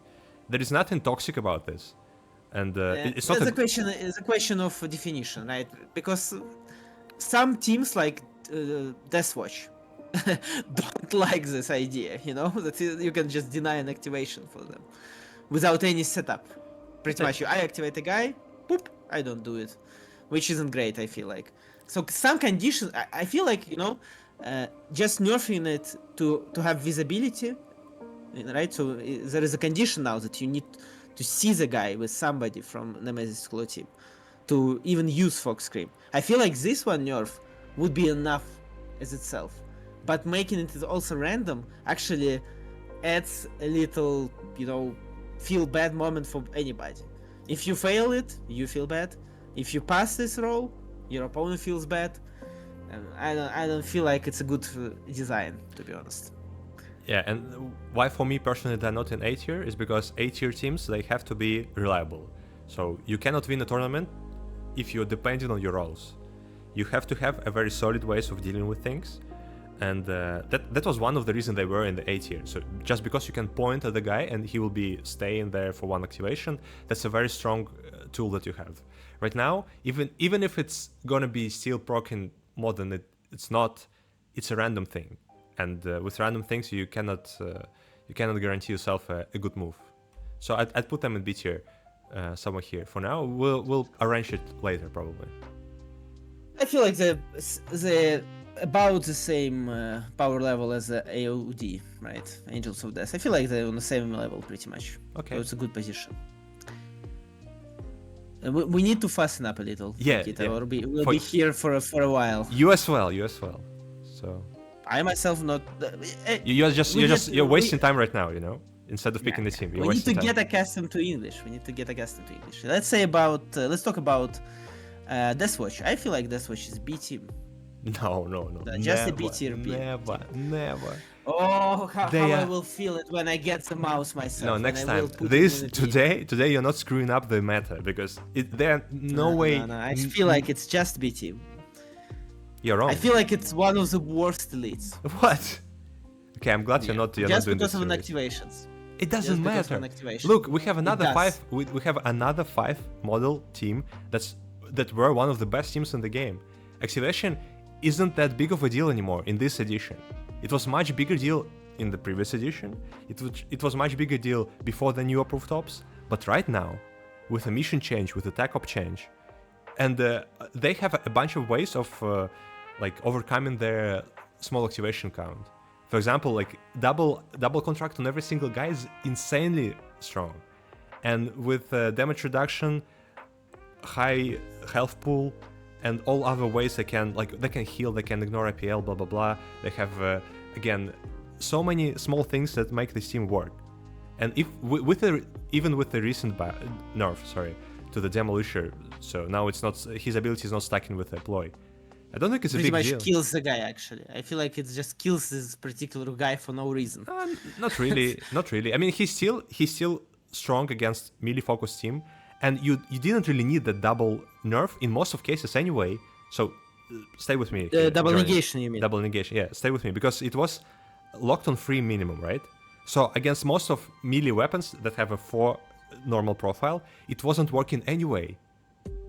There is nothing toxic about this. And it's not that's a question of definition, right? Because some teams like Deathwatch don't like this idea, you know, that you can just deny an activation for them without any setup. Pretty much, I activate a guy, boop, I don't do it, which isn't great. I feel like so some conditions. I feel like just nerfing it to have visibility, right? So there is a condition now that you need to see the guy with somebody from Nemesis Claw team to even use Fox Scream. I feel like this one nerf would be enough as itself, but making it also random actually adds a little, feel bad moment for anybody. If you fail it, you feel bad. If you pass this roll, your opponent feels bad. And I don't feel like it's a good design, to be honest. Yeah, and why for me personally they're not in A tier is because A tier teams, they have to be reliable. So you cannot win a tournament if you're depending on your rolls. You have to have a very solid ways of dealing with things. And that was one of the reasons they were in the A tier. So just because you can point at the guy and he will be staying there for one activation, that's a very strong tool that you have. Right now, even if it's gonna be still proccing modern, it's not. It's a random thing, and with random things you cannot guarantee yourself a good move. So I'd put them in B tier, somewhere here. For now, we'll arrange it later probably. I feel like the about the same power level as the AOD, right? Angels of Death. I feel like they're on the same level pretty much. Okay. So it's a good position. We need to fasten up a little. Yeah, Nikita, yeah. Or we'll be here for a while. You as well. So I myself not. you're wasting time right now. Instead of picking the team, we need to get accustomed to English. Let's say about. Let's talk about Deathwatch. I feel like Deathwatch is B team. No. Just a B tier. Never. Oh, how I will feel it when I get the mouse myself. No, next time. Today you're not screwing up the meta because there no way. No, I feel like it's just B team. You're wrong. I feel like it's one of the worst elites. What? Okay, I'm glad you're not doing this. Just because of activations. It doesn't matter. Look, we have another 5. We have another 5 model team that were one of the best teams in the game. Activation isn't that big of a deal anymore in this edition. It was much bigger deal in the previous edition. It was much bigger deal before the new approved tops. But right now, with a mission change, with a tech op change, and they have a bunch of ways of overcoming their small activation count. For example, like double contract on every single guy is insanely strong, and with damage reduction, high health pool, and all other ways they can heal, they can ignore APL, blah blah blah. They have again so many small things that make this team work. And if even with the recent nerf, to the Demolisher, so now it's not, his ability is not stacking with a ploy. I don't think it's a big deal. Pretty much kills the guy actually. I feel like it just kills this particular guy for no reason. Not really. I mean, he's still strong against melee focused team. And you didn't really need the double nerf in most of cases anyway. So stay with me. Double negation, you mean? Double negation, yeah. Stay with me because it was locked on 3 minimum, right? So against most of melee weapons that have a 4 normal profile, it wasn't working anyway.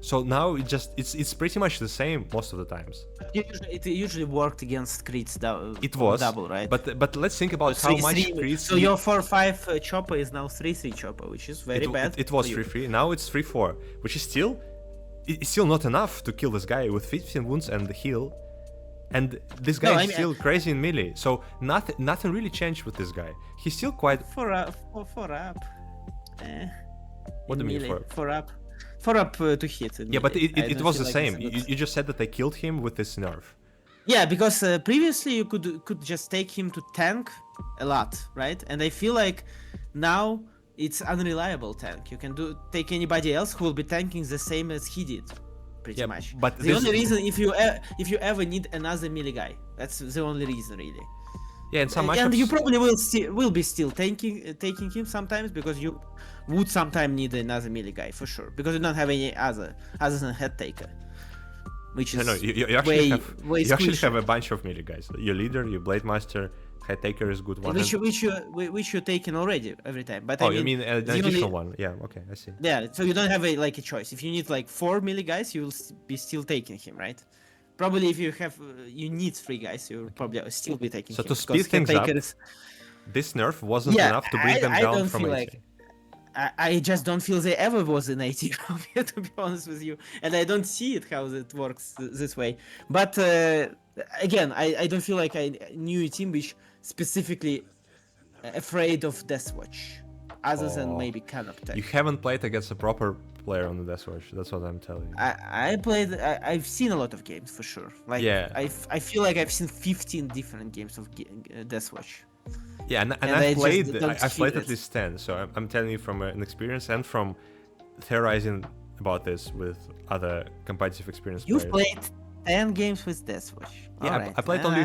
So now it's pretty much the same most of the times. It usually worked against crits. It was double, right? But let's think about how much crits. So your 4-5 chopper is now 3-3 chopper, which is very bad. It was 3-3. Now it's 3-4, which is still not enough to kill this guy with 15 wounds and the heal. And this guy is still crazy in melee. So nothing really changed with this guy. He's still quite 4 up. What do you mean 4 up? 4 up to hit. Yeah, but it was the same. You just said that they killed him with this nerf. Yeah, because previously you could just take him to tank a lot, right? And I feel like now it's unreliable tank. You can take anybody else who will be tanking the same as he did, pretty Yeah, much. but The only reason if you ever need another melee guy, that's the only reason really. yeah, in some And you matchups, probably will be still taking him sometimes because you would sometimes need another melee guy for sure because you don't have any other than head taker, which is no, you actually way you actually have squishy. a bunch of melee guys. Your leader, your blade master, head taker is good one. Which you're taking already every time. But Oh, I you mean, mean an the additional only one? Yeah, okay, I see. yeah. So you don't have a choice. If you need like 4 melee guys, you will be still taking him, right? Probably if you have you need 3 guys, you'll probably still be taking So him to because speed things up, caretakers. this nerf wasn't Yeah, enough to bring them I down don't from feel 80. like I just don't feel they ever was in 80 to be honest with you, and I don't see it how it works this way. But again, I don't feel like I knew a team which specifically afraid of Deathwatch, other than Oh, maybe Canop Tech. you haven't played against a proper player on the Deathwatch. That's what I'm telling you. I played. I've seen a lot of games for sure. Like Yeah. I feel like I've seen 15 different games of Deathwatch. Yeah, and I I've just played. don't I've feel played at it. least 10. So I'm telling you from an experience and from theorizing about this with other competitive experience You've players. played 10 games with Deathwatch. Yeah, Alright. I played only.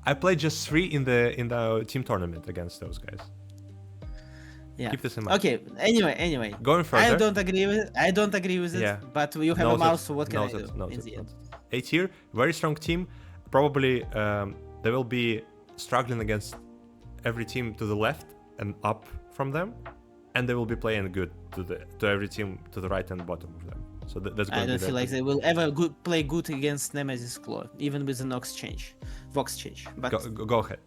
I played just 3 in the team tournament against those guys. Yeah. Keep this in mind. Okay. Anyway. Going further. I don't agree with it. Yeah. But you have a mouse, so what can I do? Noted, In the end? 8 tier, very strong team. Probably they will be struggling against every team to the left and up from them, and they will be playing good to every team to the right and bottom of them. So that's going I to be don't feel like they will ever play good against Nemesis Claw, even with the Vox change. But go ahead.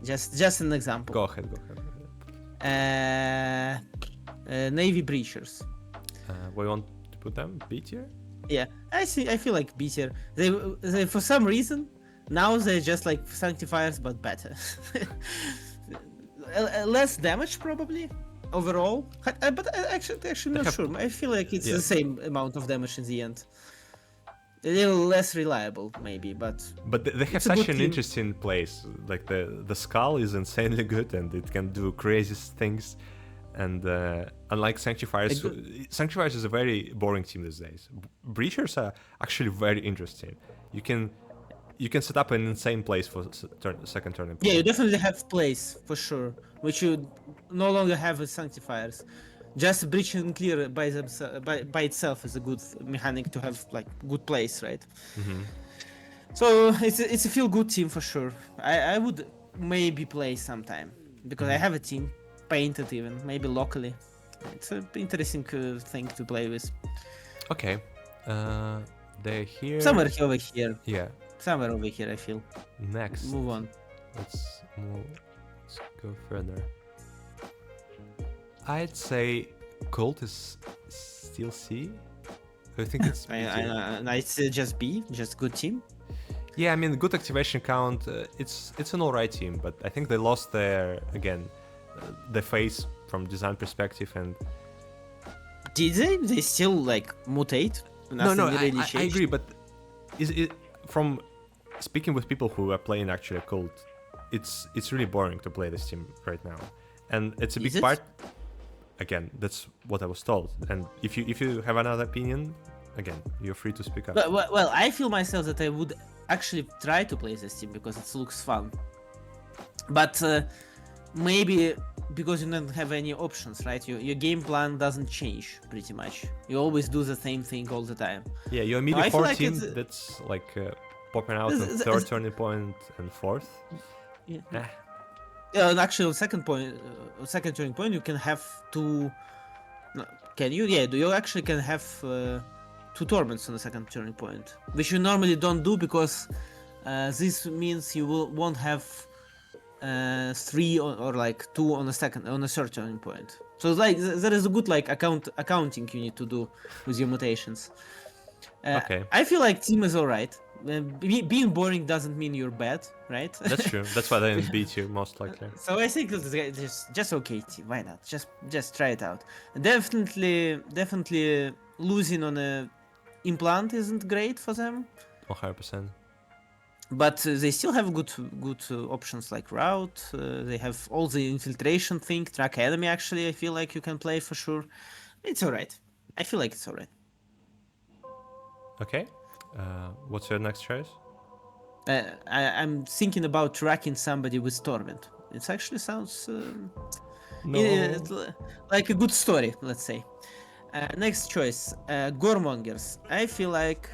just an example. Go ahead. Navy Breachers. We want to put them B tier. Yeah, I feel like B tier. They for some reason now they're just like Sanctifiers but better. Less damage probably overall, but actually not sure. I feel like it's the same amount of damage in the end. A little less reliable maybe, but they have such an interesting place. Like the skull is insanely good and it can do crazy things. And unlike Sanctifiers, Sanctifiers is a very boring team these days. Breachers are actually very interesting. You can set up an insane place for second turning point. Yeah, you definitely have place for sure, which you no longer have with Sanctifiers. Just breach and clear by itself is a good mechanic to have like good place, right? Mm-hmm. So it's a feel good team for sure. I would maybe play sometime because I have a team painted even maybe locally. It's an interesting thing to play with. Okay, they're here. Somewhere over here. Yeah. Somewhere over here, I feel. Next. Move on. Let's go further. I'd say Colt is still C. I think it's I'd say just B, just good team. Yeah, I mean, good activation count. It's an alright team, but I think they lost their face from design perspective. And did they? They still like mutate? No, really I agree. But is it from speaking with people who are playing actually Colt? It's really boring to play this team right now, and it's a big part. Again, that's what I was told. And if you have another opinion, again, you're free to speak up. Well, I feel myself that I would actually try to play this team because it looks fun. But maybe because you don't have any options, right? Your game plan doesn't change pretty much. You always do the same thing all the time. Yeah, your melee 4 team that's like popping out on third turning point and fourth. Yeah. And actually, second turning point, you can have two. No, can you? Yeah, you actually can have 2 torments on the second turning point, which you normally don't do because this means you won't have 3 or like 2 on a third turning point. So it's like there is a good like accounting you need to do with your mutations. Okay. I feel like team is alright. Being boring doesn't mean you're bad, right? That's true. That's why they didn't beat you, most likely. So I think it's just okay team. Why not? Just try it out. Definitely losing on a implant isn't great for them. 100%. but they still have good options like route. They have all the infiltration thing, track enemy. Actually, I feel like you can play for sure. It's alright. I feel like it's alright. Okay. What's your next choice? I'm thinking about tracking somebody with Torment. It actually sounds No. like a good story, let's say. Next choice, Goremongers. I feel like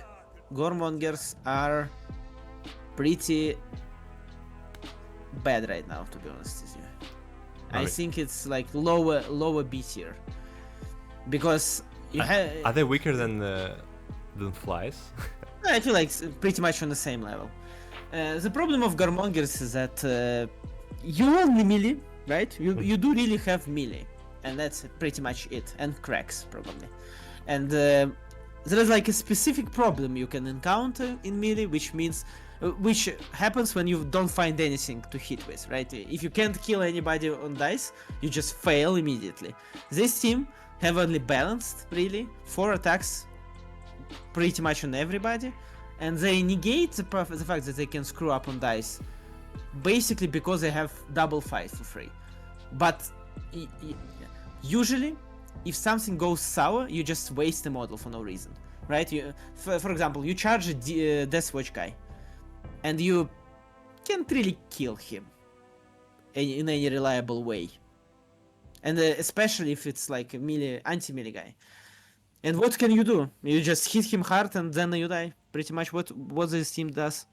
Goremongers are pretty bad right now, to be honest with you. I Right. think it's like lower B tier because you have. Are they weaker than flies? I feel like it's pretty much on the same level. The problem of Goremongers is that you only melee, right? You do really have melee, and that's pretty much it, and cracks probably. And there is like a specific problem you can encounter in melee, which means which happens when you don't find anything to hit with, right? If you can't kill anybody on dice, you just fail immediately. This team heavily balanced, really, 4 attacks pretty much on everybody, and they negate the fact that they can screw up on dice basically because they have double fight for free. But usually if something goes sour, you just waste a model for no reason, right? For example, you charge a Deathwatch guy and you can't really kill him in any reliable way, and especially if it's like a melee anti-melee guy. And what can you do? You just hit him hard and then you die. Pretty much what this team does.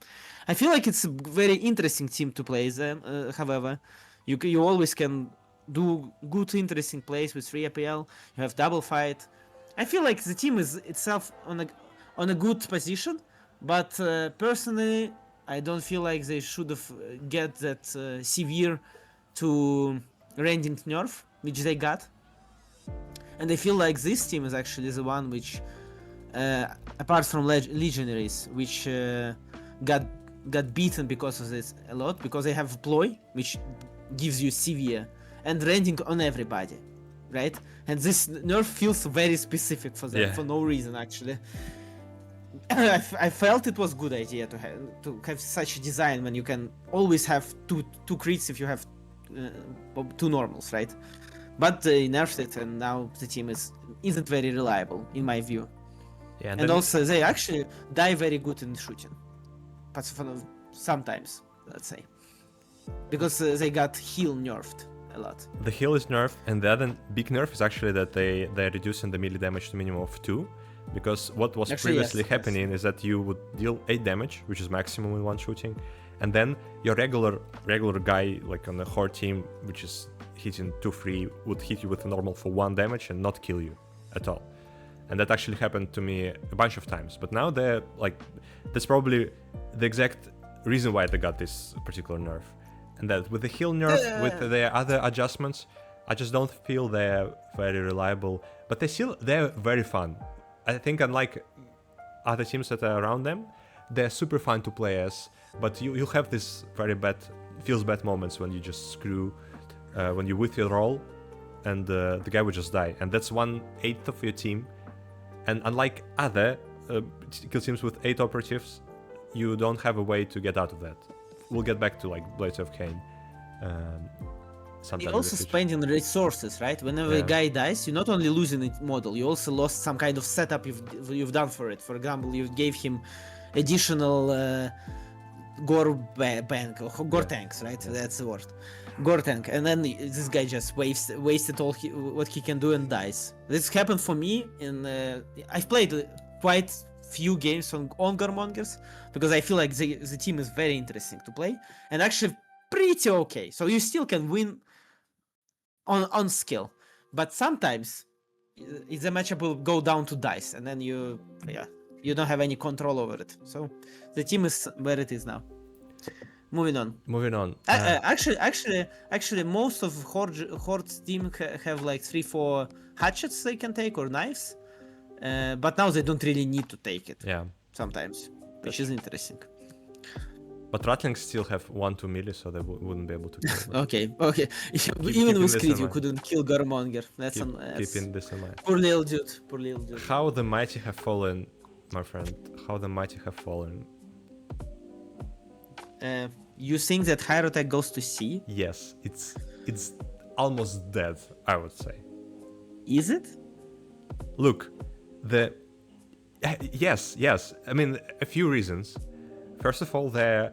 I feel like it's a very interesting team to play them. However, you always can do good interesting plays with free APL. You have double fight. I feel like the team is itself on a good position, but personally, I don't feel like they should have get that severe to rending nerf which they got. And I feel like this team is actually the one which, apart from Legionaries, which got beaten because of this a lot, because they have Ploy, which gives you severe, and rending on everybody, right? And this nerf feels very specific for them, for no reason actually. I felt it was a good idea to have such a design when you can always have two crits if you have 2 normals, right? But they nerfed it, and now the team isn't very reliable in my view. Yeah, and also they actually die very good in shooting, but sometimes, let's say, because they got heal nerfed a lot. The heal is nerfed, and the other big nerf is actually that they're reducing the melee damage to minimum of 2. Because what was previously happening is that you would deal 8 damage, which is maximum in one shooting, and then your regular guy, like on the horde team, which is hitting 2-3, would hit you with a normal for 1 damage and not kill you at all. And that actually happened to me a bunch of times. But now they're like, that's probably the exact reason why they got this particular nerf. And that with the heal nerf, with their other adjustments, I just don't feel they're very reliable. But they're very fun. I think unlike other teams that are around them, they're super fun to play as, but you have this very feels bad moments when you just screw, when you with your roll, and the guy will just die, and that's 1/8 of your team. And unlike other kill teams with 8 operatives, you don't have a way to get out of that. We'll get back to like Blades of Cain. You're also spending resources, right? Whenever a guy dies, you're not only losing a model, you also lost some kind of setup you've done for it. For example, you gave him additional gore bank or gore tanks, right? That's the word, gore tank, and then this guy just wasted all what he can do and dies. This happened for me. I've played quite few games on Goremongers because I feel like the team is very interesting to play and actually pretty okay. So you still can win on skill, but sometimes the matchup will go down to dice, and then you don't have any control over it. So the team is where it is now. Moving on. Actually, most of Horde's team have like 3-4 hatchets they can take or knives, but now they don't really need to take it. Yeah. Sometimes, which is interesting. But Rattlings still have 1-2 melee, so they wouldn't be able to kill. Okay. Even with crit, you couldn't kill Goremonger. Keeping this in mind. Poor little dude. How the mighty have fallen, my friend. How the mighty have fallen. You think that Hyrotech goes to C? Yes, it's almost dead, I would say. Is it? Look, yes. I mean, a few reasons. First of all, the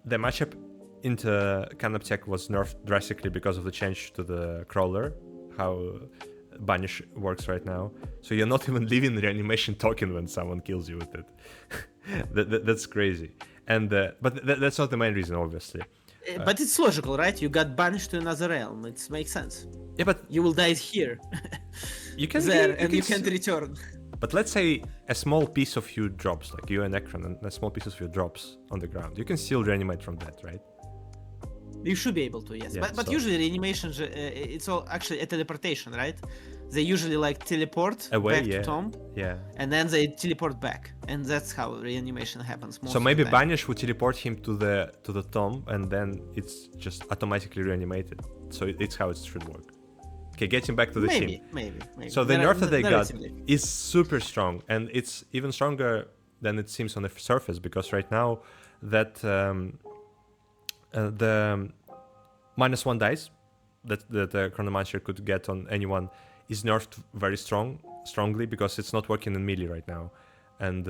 matchup into Canoptech was nerfed drastically because of the change to the crawler, how Banish works right now. So you're not even leaving the reanimation token when someone kills you with it. That's crazy. And but that's not the main reason, obviously. But it's logical, right? You got banished to another realm. It makes sense. Yeah, but You will die here. you can there, and you can't return. But let's say a small piece of you drops, like you and Ekron, and a small piece of you drops on the ground. You can still reanimate from that, right? You should be able to, yes. Yeah, but so- usually reanimation, it's all actually a teleportation, right? They usually like teleport Away, back yeah. to Tomb, Yeah. and then they teleport back, and that's how reanimation happens. Most So of maybe the time. Banish would teleport him to the tomb, and then it's just automatically reanimated. So it's how it should work. Okay, get him back to the team. Maybe. So the nerf that they got Narratively. is super strong, and it's even stronger than it seems on the surface, because right now that the -1 dice that the Chronomancer could get on anyone is nerfed very strongly because it's not working in melee right now, and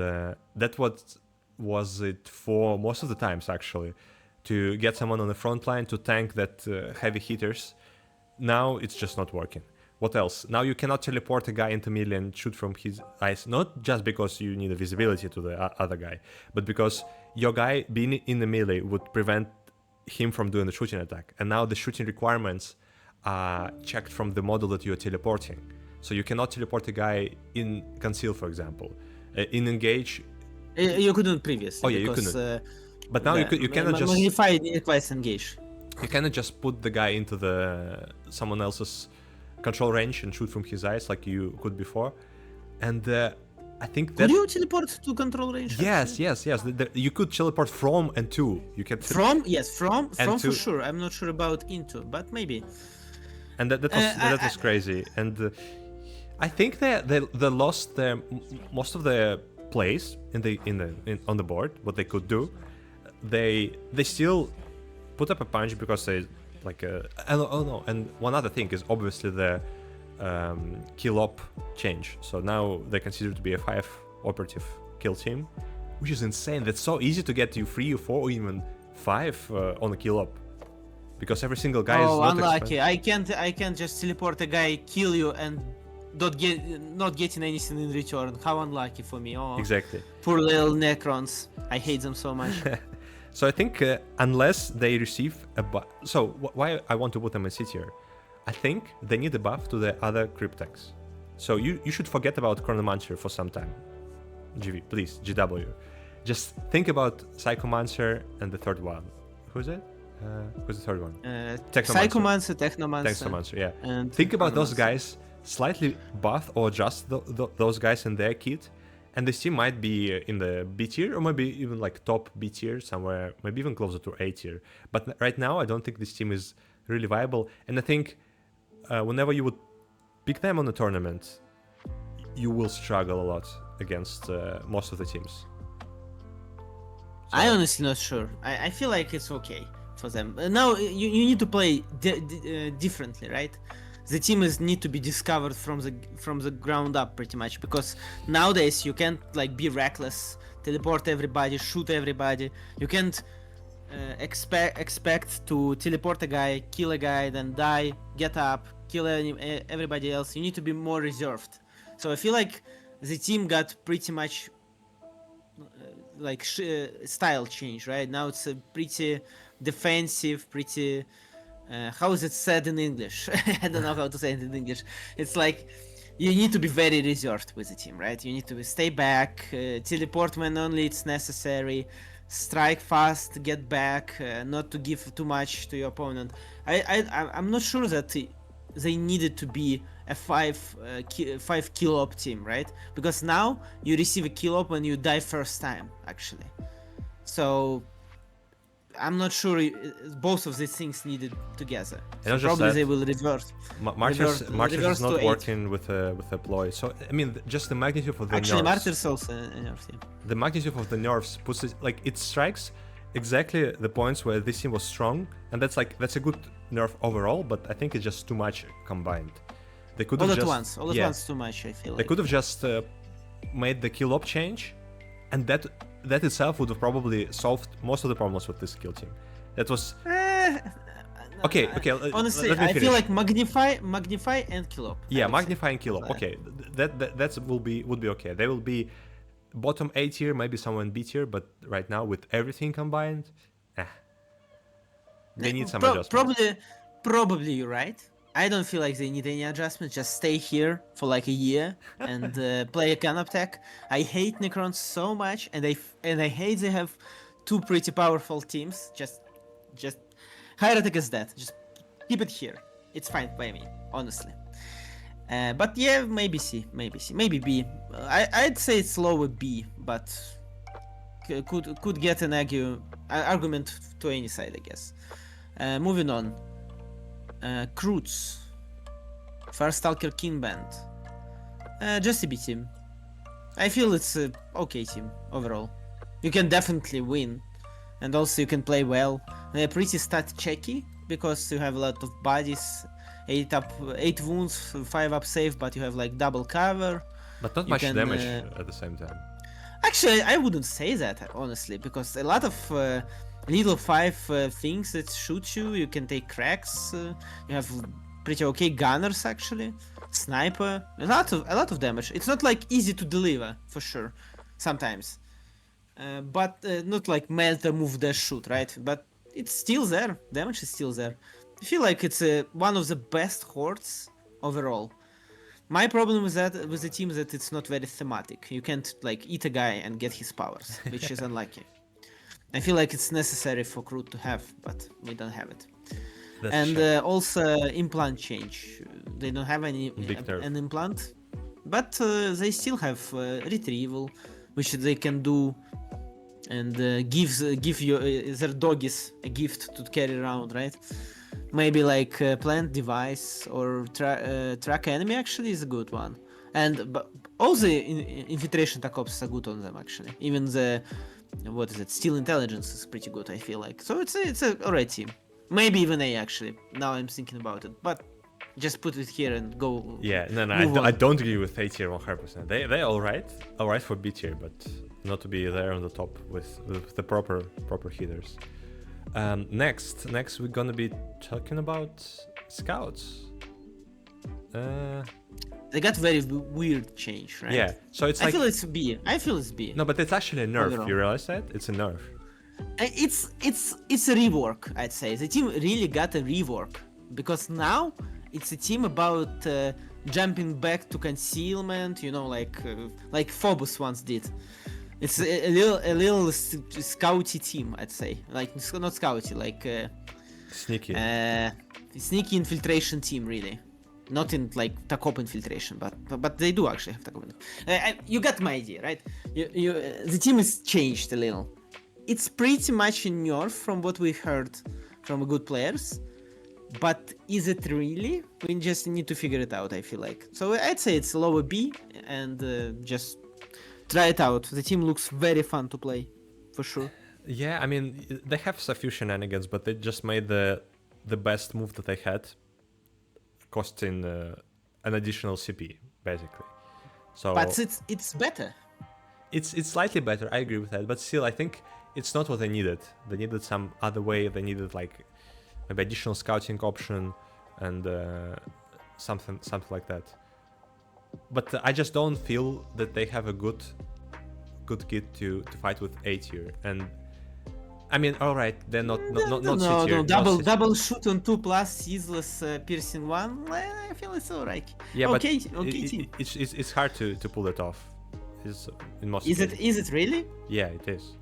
that what was it for most of the times actually, to get someone on the front line to tank that heavy hitters. Now it's just not working. What else? Now you cannot teleport a guy into melee and shoot from his eyes, not just because you need a visibility to the other guy, but because your guy being in the melee would prevent him from doing the shooting attack. And now the shooting requirements are checked from the model that you're teleporting. So you cannot teleport a guy in conceal, for example. In engage, You couldn't previously. Oh, yeah, you because, couldn't. But now you cannot just Magnified requires engage. you cannot just put the guy into someone else's control range and shoot from his eyes like you could before. And I think that Could you teleport to control range? yes. You could teleport from and to. You can From And for to- sure. I'm not sure about into, but maybe. and that was crazy. And I think they lost most of the plays on the board. What they could do, they still put up a punch because they like and one other thing is obviously the kill op change. So now they consider to be a 5 operative kill team, which is insane. That's so easy to get you 3 or 4 or even 5 on a kill op, because every single guy is not unlucky. I can't just teleport a guy, kill you, and not getting anything in return. How unlucky for me. Oh, Exactly. poor little Necrons. I hate them so much. So I think unless they receive a buff, so why I want to put them in C tier, I think they need a buff to the other cryptex. So you should forget about Chronomancer for some time. GV, please, GW. Just think about Psychomancer and the third one. Who's it? Who's the third one? Psychomancer, Technomancer. Technomancer, yeah. And Think about those Chronomancer. guys, slightly buff or just those guys in their kit, and this team might be in the B tier, or maybe even like top B tier somewhere, maybe even closer to A tier. But right now, I don't think this team is really viable, and I think whenever you would pick them on the tournament, you will struggle a lot against most of the teams. I honestly not sure. I feel like it's okay for them. Now you need to play differently, right? The team need to be discovered from the ground up pretty much, because nowadays you can't like be reckless, teleport everybody, shoot everybody. You can't expect to teleport a guy, kill a guy, then die, get up, kill everybody else. You need to be more reserved. So I feel like the team got pretty much style change, right? Now it's a pretty defensive, pretty how is it said in English? I don't know how to say it in English. It's like you need to be very reserved with the team, right? You need to stay back, teleport when only it's necessary, strike fast, get back, not to give too much to your opponent. I'm not sure that they needed to be a 5 kill op team, right? Because now you receive a kill op when you die first time, actually. So I'm not sure both of these things needed together. So probably they will revert. Martyrs reverse is not to 8. working with a ploy. So I mean, just the magnitude of the Actually, nerfs. Martyrs also nerfs. Yeah. The magnitude of the nerfs puts it like it strikes exactly the points where this team was strong, and that's a good nerf overall. But I think it's just too much combined. They could have All at just once. All at once too much, I feel they like. could have just made the kill op change, and that itself would have probably solved most of the problems with this kill team. That was okay. Honestly, let me I finish. feel like magnify, and kill up. Yeah, magnify and kill op. Okay, that would be okay. They will be bottom A tier, maybe somewhere in B tier, but right now with everything combined, they need some adjustments. Probably you're right. I don't feel like they need any adjustments. Just stay here for like a year and play a canop tech. I hate Necrons so much, and I hate they have two pretty powerful teams. Just Hierotic is dead. Just keep it here. It's fine by me, honestly. But yeah, maybe C, maybe B. I'd say it's lower B, but could get an argument to any side, I guess. Moving on. Croots. Farstalker King Band. Just a B team. I feel it's a okay team overall. You can definitely win, and also you can play well. They're pretty stat checky because you have a lot of bodies. 8 wounds, 5 up save, but you have like double cover. But not much damage at the same time. Actually, I wouldn't say that honestly, because a lot of little 5 things that shoot you. You can take cracks. You have pretty okay gunners actually, sniper. A lot of damage. It's not like easy to deliver for sure, sometimes, but not like meta move dash shoot, right? But it's still there. Damage is still there. I feel like it's one of the best hordes overall. My problem with the team is that it's not very thematic. You can't like eat a guy and get his powers, which is unlucky. I feel like it's necessary for Kroot to have, but we don't have it. Also implant change. They don't have an implant, but they still have retrieval, which they can do, and give their doggies a gift to carry around, right? Maybe like plant device or track enemy actually is a good one, but all the infiltration tech ops are good on them actually. Even the steel intelligence is pretty good, I feel like. So it's a alright team. Maybe even A actually. Now I'm thinking about it, but just put it here and go. Yeah, no, I don't agree with A tier 100%. They're alright for B tier, but not to be there on the top with the proper hitters. Next we're gonna be talking about scouts. They got very weird change, right? Yeah, so it's like I feel it's B. No, but it's actually a nerf. Overall. You realize that? It's a nerf. It's a rework, I'd say. The team really got a rework because now it's a team about jumping back to concealment. You know, like Phobos once did. It's a little scouty team, I'd say. Like not scouty, like sneaky infiltration team, really. Not in like Takop infiltration, but they do actually have Takop. You got my idea, right? The team is changed a little. It's pretty much a nerf from what we heard from good players, but is it really? We just need to figure it out, I feel like. So I'd say it's lower B, and just try it out. The team looks very fun to play, for sure. Yeah, I mean, they have a few shenanigans, but they just made the best move that they had, costing an additional CP, basically. So, but it's better. It's slightly better, I agree with that, but still, I think it's not what they needed. They needed some other way. They needed like maybe additional scouting option and something like that. But I just don't feel that they have a good kit to fight with A tier. And I mean, all right, they're not C tier. No, double shoot on 2+ ceaseless piercing 1. I feel it's alright. Yeah, okay, but team. It's hard to pull it off. In most Is it really? Yeah, it is.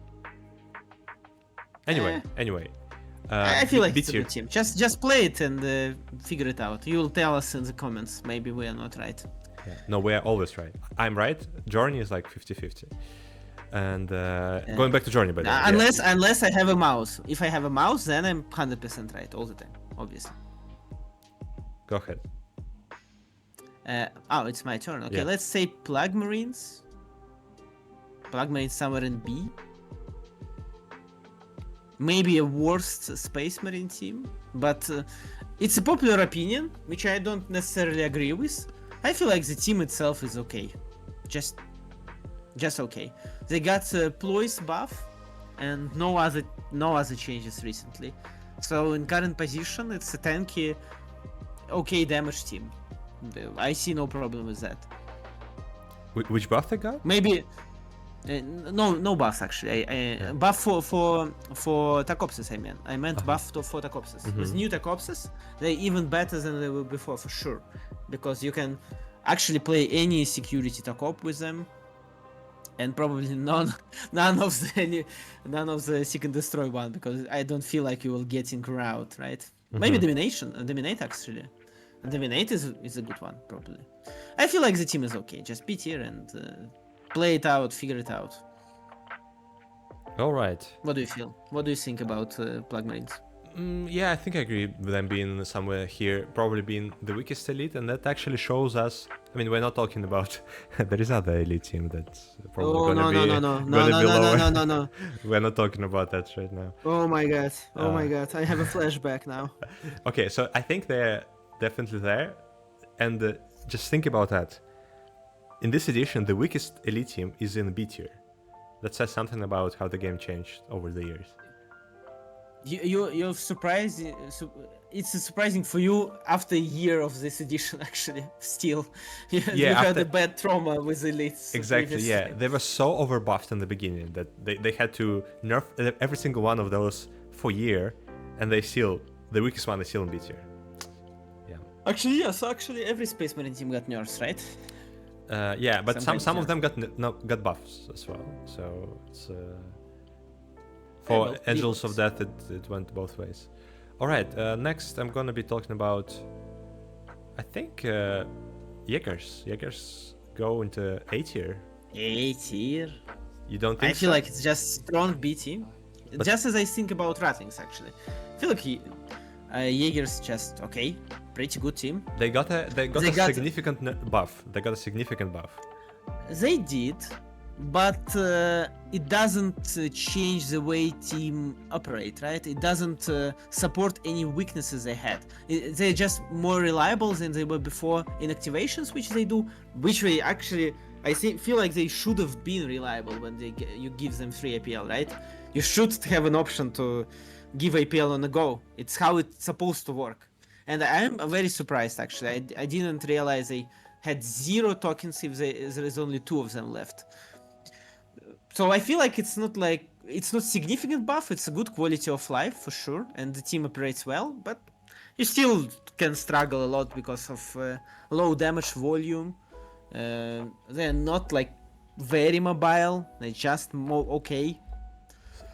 Anyway. I feel like it's a good team. Just play it and figure it out. You'll tell us in the comments. Maybe we are not right. Yeah. No, we are always right. I'm right. Journey is like 50-50. And going back to Journey, by the way. Unless I have a mouse. If I have a mouse, then I'm 100% right all the time, obviously. Go ahead. It's my turn. Okay, Yeah. let's say Plug Marines. Plug Marines somewhere in B. maybe a worst Space Marine team, but it's a popular opinion, which I don't necessarily agree with. I feel like the team itself is okay, just okay. They got Ploy's buff and no other changes recently. So in current position, it's a tanky, okay damage team. I see no problem with that. Which buff they got? Maybe no buffs actually. Buff for Tacopsis. I meant buff for Tacopsis. With new Tacopsis, they're even better than they were before for sure, because you can actually play any security Tacop with them, and probably none of the Seek and Destroy one, because I don't feel like you will get in crowd, right? Maybe Dominate actually. Dominate is a good one probably. I feel like the team is okay. Just B tier and play it out, figure it out. All right. What do you feel? What do you think about Plug Marines? Yeah, I think I agree with them being somewhere here, probably being the weakest elite, and that actually shows us. I mean, we're not talking about. There is other elite team that's probably gonna be lower. No. We're not talking about that right now. Oh my god! Oh my god! I have a flashback now. Okay, so I think they're definitely there, and just think about that. In this edition, the weakest elite team is in B tier. That says something about how the game changed over the years. You're surprised. It's surprising for you after a year of this edition, actually. Still, you had a bad trauma with elites. Exactly. Yeah, they were so overbuffed in the beginning that they had to nerf every single one of those for a year, and the weakest one is still in B tier. Yeah. Actually, yes. Actually, every Space Marine team got nerfs, right? Yeah, but some of them got buffs as well. So it's. For Angels of Death, it went both ways. All right, next I'm gonna be talking about, I think, Jaegers. Jaegers go into A tier. A tier? You don't think I feel like it's just strong B team. Just as I think about Rattlings, actually. I feel like Jaegers just okay, pretty good team. They got a significant buff. They got a significant buff. They did. But it doesn't change the way team operate, right? It doesn't support any weaknesses they had. They're just more reliable than they were before in activations, which they do, which they actually, feel like they should have been reliable when you give them free APL, right? You should have an option to give APL on the go. It's how it's supposed to work. And I'm very surprised, actually. I didn't realize they had 0 tokens if there is only 2 of them left. So I feel like it's not significant buff, it's a good quality of life for sure, and the team operates well, but you still can struggle a lot because of low damage volume. They're not like very mobile, they're just okay.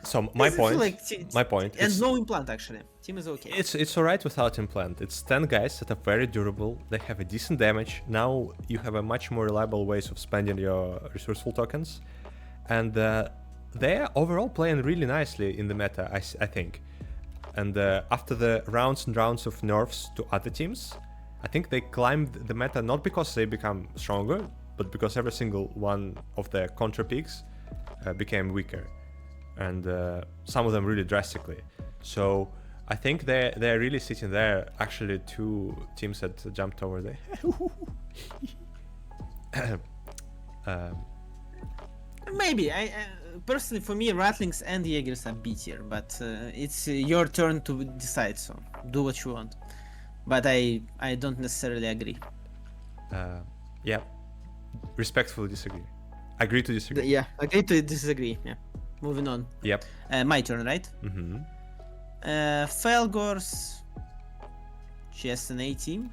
So my point and no implant actually. Team is okay. It's alright without implant. It's 10 guys that are very durable, they have a decent damage. Now you have a much more reliable ways of spending your resourceful tokens. And they are overall playing really nicely in the meta, I think. And after the rounds and rounds of nerfs to other teams, I think they climbed the meta not because they become stronger, but because every single one of their contra picks became weaker. And some of them really drastically. So I think they're really sitting there. Actually, 2 teams that jumped over there. Maybe. I personally, for me, Rattlings and Jaegers are B tier, but it's your turn to decide. So do what you want. But I don't necessarily agree. Yeah, respectfully disagree. Agree to disagree. Yeah, agree to disagree. Yeah. Moving on. Yep. My turn, right? Mm-hmm. Felgors, just an A team.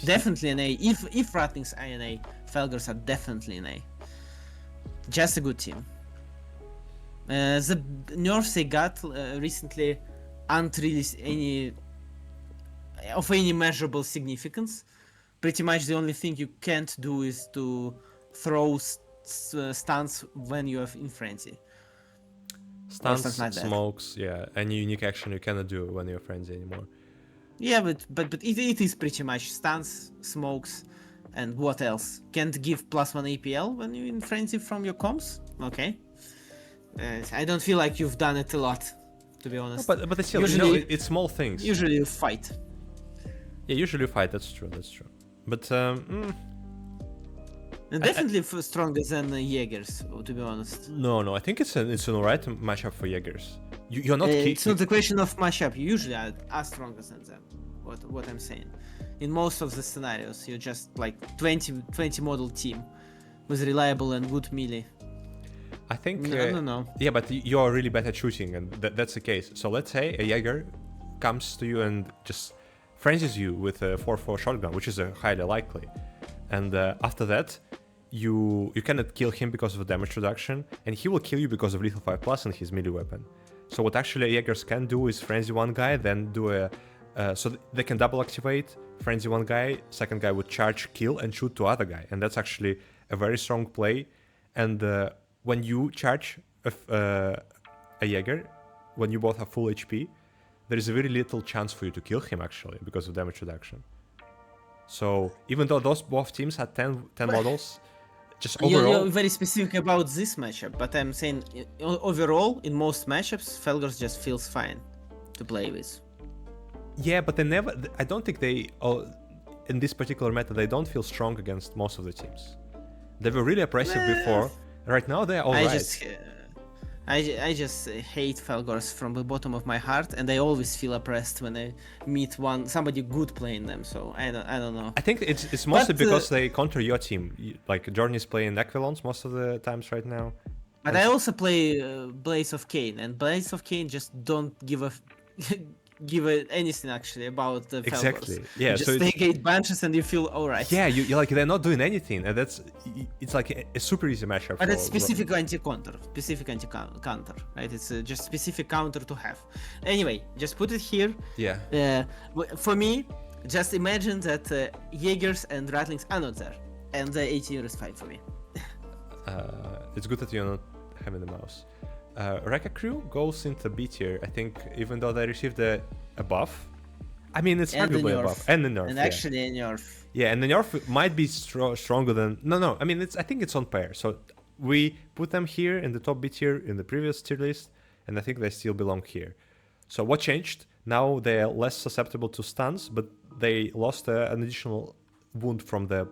Definitely an A. If Rattlings are an A, Felgors are definitely an A. Just a good team. The nerfs they got recently aren't really any measurable significance. Pretty much the only thing you can't do is to throw stuns when you are in frenzy. Stuns, like smokes, yeah. Any unique action you cannot do when you're frenzy anymore. Yeah, but it is pretty much stuns, smokes, and what else? Can't give +1 APL when you're in frenzy from your comms? Okay. I don't feel like you've done it a lot, to be honest. But it's still, Usually- it's small things. Usually you fight. Yeah, usually you fight. That's true. But And definitely stronger than Jaegers, to be honest. no, I think it's an alright matchup for Jaegers. You're not. It's not a question of matchup. You usually are stronger than them. What I'm saying. In most of the scenarios, you're just like 20 model team with reliable and good melee. I think. No. Yeah, but you're really bad at shooting, and that's the case. So let's say a Jaeger comes to you and just frenzies you with a 4-4 shotgun, which is highly likely. And after that, you cannot kill him because of the damage reduction, and he will kill you because of lethal 5+ and his melee weapon. So what actually Jaegers can do is frenzy one guy, then do so they can double activate, frenzy one guy, second guy would charge, kill, and shoot to other guy, and that's actually a very strong play. And when you charge a Jaeger, when you both have full HP, there is a very little chance for you to kill him actually because of damage reduction. So even though both teams had 10 models, just overall... You're very specific about this matchup, but I'm saying overall, in most matchups, Felgors just feels fine to play with. Yeah, but I don't think in this particular meta, they don't feel strong against most of the teams. They were really oppressive before. Right now, they're alright. I just hate Felgors from the bottom of my heart, and I always feel oppressed when I meet somebody good playing them. So I don't know. I think it's mostly because they counter your team. Like Journey's playing Aquilons most of the times right now. But I also play Blades of Cain, and Blades of Cain just don't give anything actually about the Felgors. Exactly. Yeah. You just take 8 bunches and you feel alright. Yeah, you're like they're not doing anything, and it's like a super easy matchup. But it's specific anti-counter, right? It's just specific counter to have. Anyway, just put it here. Yeah. For me, just imagine that Jaegers and Ratlings are not there, and the 18 is fine for me. It's good that you're not having the mouse. Rekka Crew goes into B tier, I think, even though they received a buff. I mean, it's arguably a buff. And the nerf. And actually a nerf. Yeah, and the nerf might be stronger than... No, I mean, I think it's on pair. So we put them here in the top B tier in the previous tier list, and I think they still belong here. So what changed? Now they are less susceptible to stuns, but they lost an additional wound from the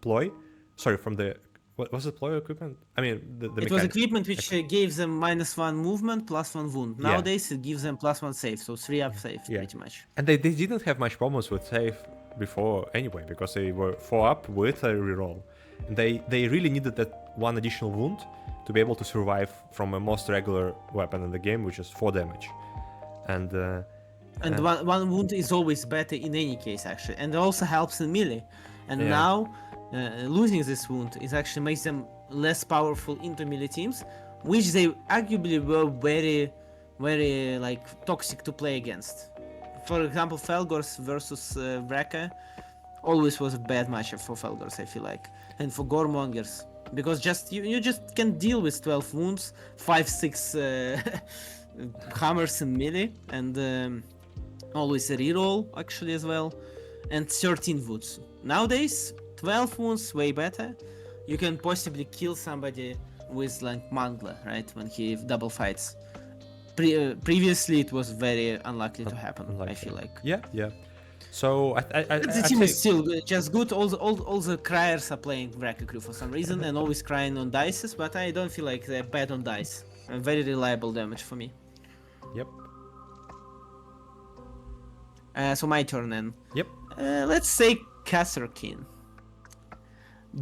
ploy. Sorry, from the... What was it, ploy equipment? I mean, the it was equipment which gave them -1 movement, +1 wound. Nowadays it gives them +1 save, so 3 up save pretty much. And they didn't have much problems with save before anyway, because they were 4 up with a reroll. And they really needed that 1 additional wound to be able to survive from a most regular weapon in the game, which is 4 damage. And one wound is always better in any case actually, and it also helps in melee. And now losing this wound actually makes them less powerful into melee teams, which they arguably were very, very like toxic to play against. For example, Felgors versus Rekka always was a bad matchup for Felgors, I feel like, and for Goremongers, because you just can't deal with 12 wounds, 5-6 hammers in melee, and always a reroll actually as well, and 13 wounds. Nowadays 12 wounds way better. You can possibly kill somebody with like Mangler, right, when he double fights. Previously it was very unlikely to happen. I feel like. Yeah. So the team is still just good. All the criers are playing Rekka Crew for some reason and always crying on dices, but I don't feel like they're bad on dice. Very reliable damage for me. Yep. So my turn then. Yep. Let's say Kasserkin.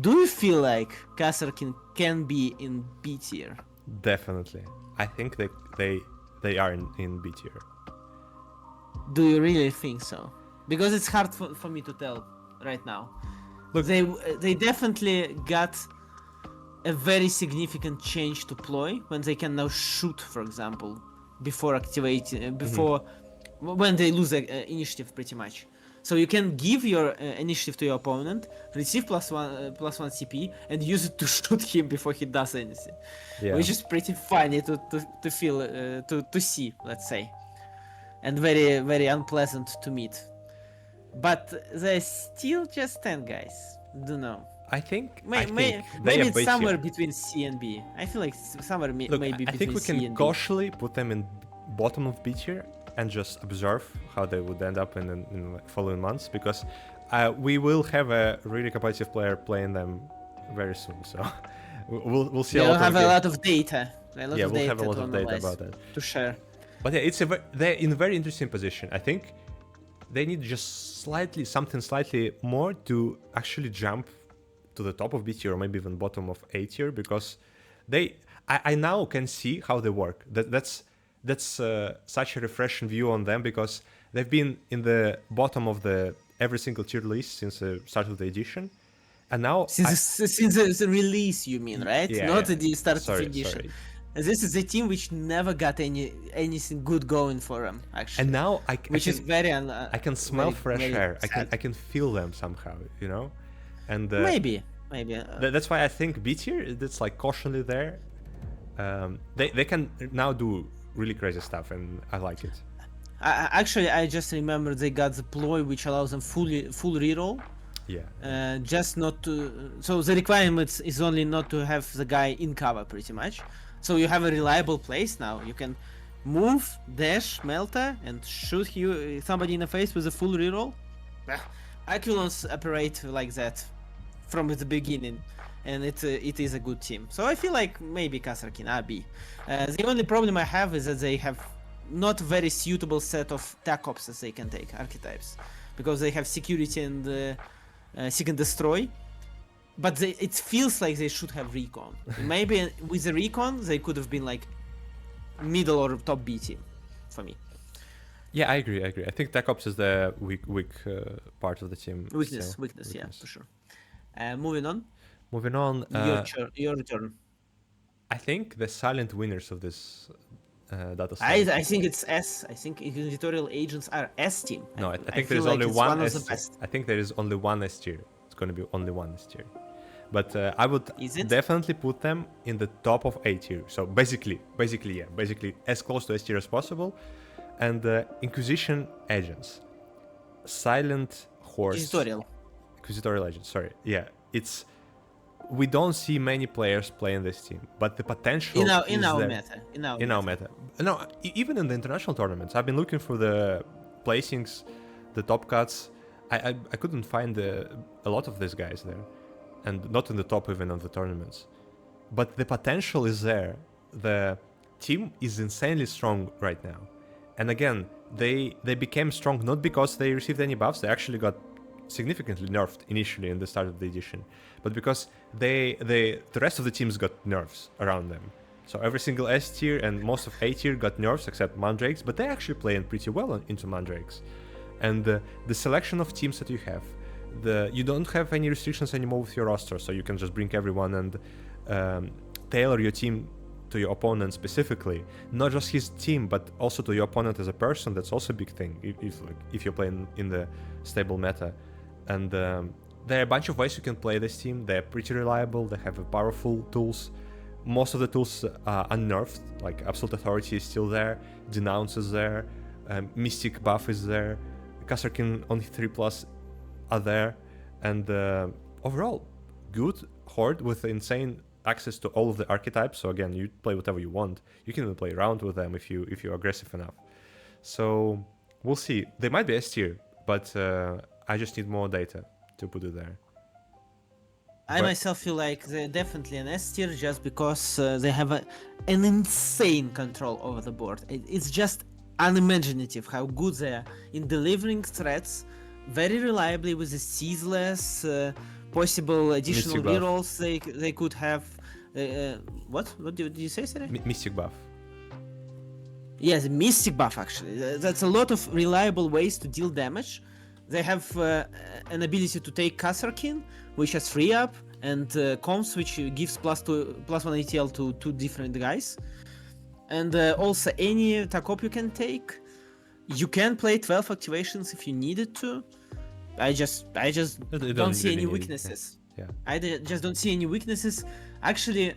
Do you feel like Kasserkin can be in B tier? Definitely. I think they are in B tier. Do you really think so? Because it's hard for me to tell right now. Look, they definitely got a very significant change to ploy when they can now shoot, for example, before activating, when they lose initiative pretty much. So you can give your initiative to your opponent, receive +1 CP, and use it to shoot him before he does anything, which is pretty funny to feel, to see, let's say, and very, very unpleasant to meet. But they're still just 10 guys. Don't know. I think Maybe they are it's B somewhere tier. between C and B. I feel like somewhere Look, maybe I think between we C can and B. cautiously put them in bottom of B tier and just observe how they would end up in like following months, because we will have a really competitive player playing them very soon. So we'll see a They'll lot have of a lot of data. yeah, we'll have a lot to of data analyze, about that. to share. But yeah, they're in a very interesting position. I think they need just something slightly more to actually jump to the top of B tier or maybe even bottom of A tier, because I now can see how they work. That's such a refreshing view on them, because they've been in the bottom of the every single tier list since the start of the edition, and now Since the release, you mean, right? yeah, Not yeah. the start of Sorry. edition. This is a team which never got anything good going for them, actually. And now which is very I can smell fresh very air. sad. I can feel them somehow, you know, and maybe. That's why I think B tier, it's like cautiously there. They can now do really crazy stuff, and I like it. Actually, I just remember they got the ploy which allows them full reroll. Yeah. Just not to. So the requirement is only not to have the guy in cover, pretty much. So you have a reliable place now. You can move, dash, Melta, and shoot somebody in the face with a full reroll. Aquilons operate like that from the beginning, and it is a good team. So I feel like maybe Kasarkin AB. The only problem I have is that they have not very suitable set of tech ops that they can take, archetypes, because they have security and seek and destroy. But it feels like they should have recon. Maybe with the recon they could have been like middle or top B team for me. Yeah, I agree. I think Tech Ops is the weak part of the team. Weakness, yeah, for sure. Moving on. Your turn. I think the silent winners of this data slate. I think it's S. I think inquisitorial agents are S team. No, I think there is only one S. I think there is only one S tier. It's going to be only one S tier. But I would definitely put them in the top of A tier. So basically as close to S tier as possible. And Inquisition agents, silent horse. Inquisitorial agents. Sorry, yeah, we don't see many players playing this team, but the potential in our there. meta. In our meta. No, even in the international tournaments, I've been looking for the placings, the top cuts. I couldn't find a lot of these guys there, and not in the top even of the tournaments. But the potential is there. The team is insanely strong right now, and again, they became strong not because they received any buffs. They actually got significantly nerfed initially in the start of the edition, but because the rest of the teams got nerfs around them. So every single S tier and most of A tier got nerfs except Mandrakes, but they're actually playing pretty well into Mandrakes. And the selection of teams that you have, you don't have any restrictions anymore with your roster, so you can just bring everyone and tailor your team to your opponent specifically, not just his team, but also to your opponent as a person. That's also a big thing if you're playing in the stable meta. And there are a bunch of ways you can play this team. They're pretty reliable. They have powerful tools. Most of the tools are unnerfed, like Absolute Authority is still there, Denounce is there, Mystic buff is there, Kasarkin only 3+ are there, and overall, good Horde with insane access to all of the archetypes. So again, you play whatever you want. You can even play around with them if you're aggressive enough. So we'll see. They might be S tier, but I just need more data to put it there. I myself feel like they're definitely an S tier just because they have an insane control over the board. It's just unimaginative how good they are in delivering threats very reliably with the ceaseless possible additional rerolls they could have. What did you say, Sarah? Mystic buff. Yes, Mystic buff actually. That's a lot of reliable ways to deal damage. They have an ability to take Kasarkin, which has free up, and Comms, which gives +1 ATL to 2 different guys. And also any Takop you can take. You can play 12 activations if you needed to. I just don't see any weaknesses. Yeah. I just don't see any weaknesses. Actually,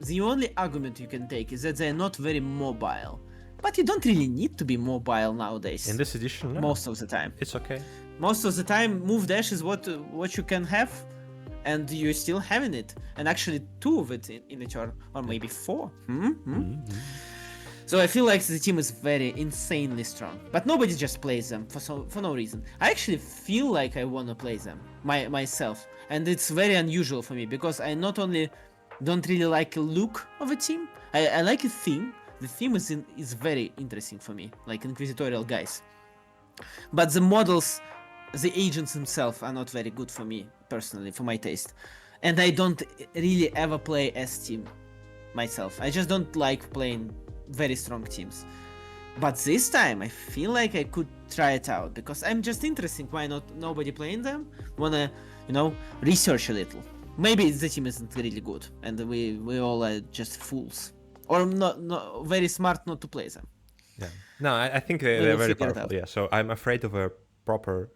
the only argument you can take is that they're not very mobile. But you don't really need to be mobile nowadays. In this edition, no. Most of the time. It's okay. Most of the time, move dash is what you can have. and you're still having it, and actually 2 of it in a turn, or maybe 4. So I feel like the team is very insanely strong, but nobody just plays them for no reason. I actually feel like I wanna play them myself, and it's very unusual for me because I not only don't really like a look of a team, I like a theme. The theme is very interesting for me, like inquisitorial guys. But the models, the agents themselves are not very good for me personally, for my taste, and I don't really ever play S team myself. I just don't like playing very strong teams. But this time I feel like I could try it out because I'm just interested. Why not nobody playing them? Wanna, research a little. Maybe the team isn't really good and we all are just fools. Or not very smart not to play them. Yeah. No, I think they're very powerful. Yeah. So I'm afraid of a proper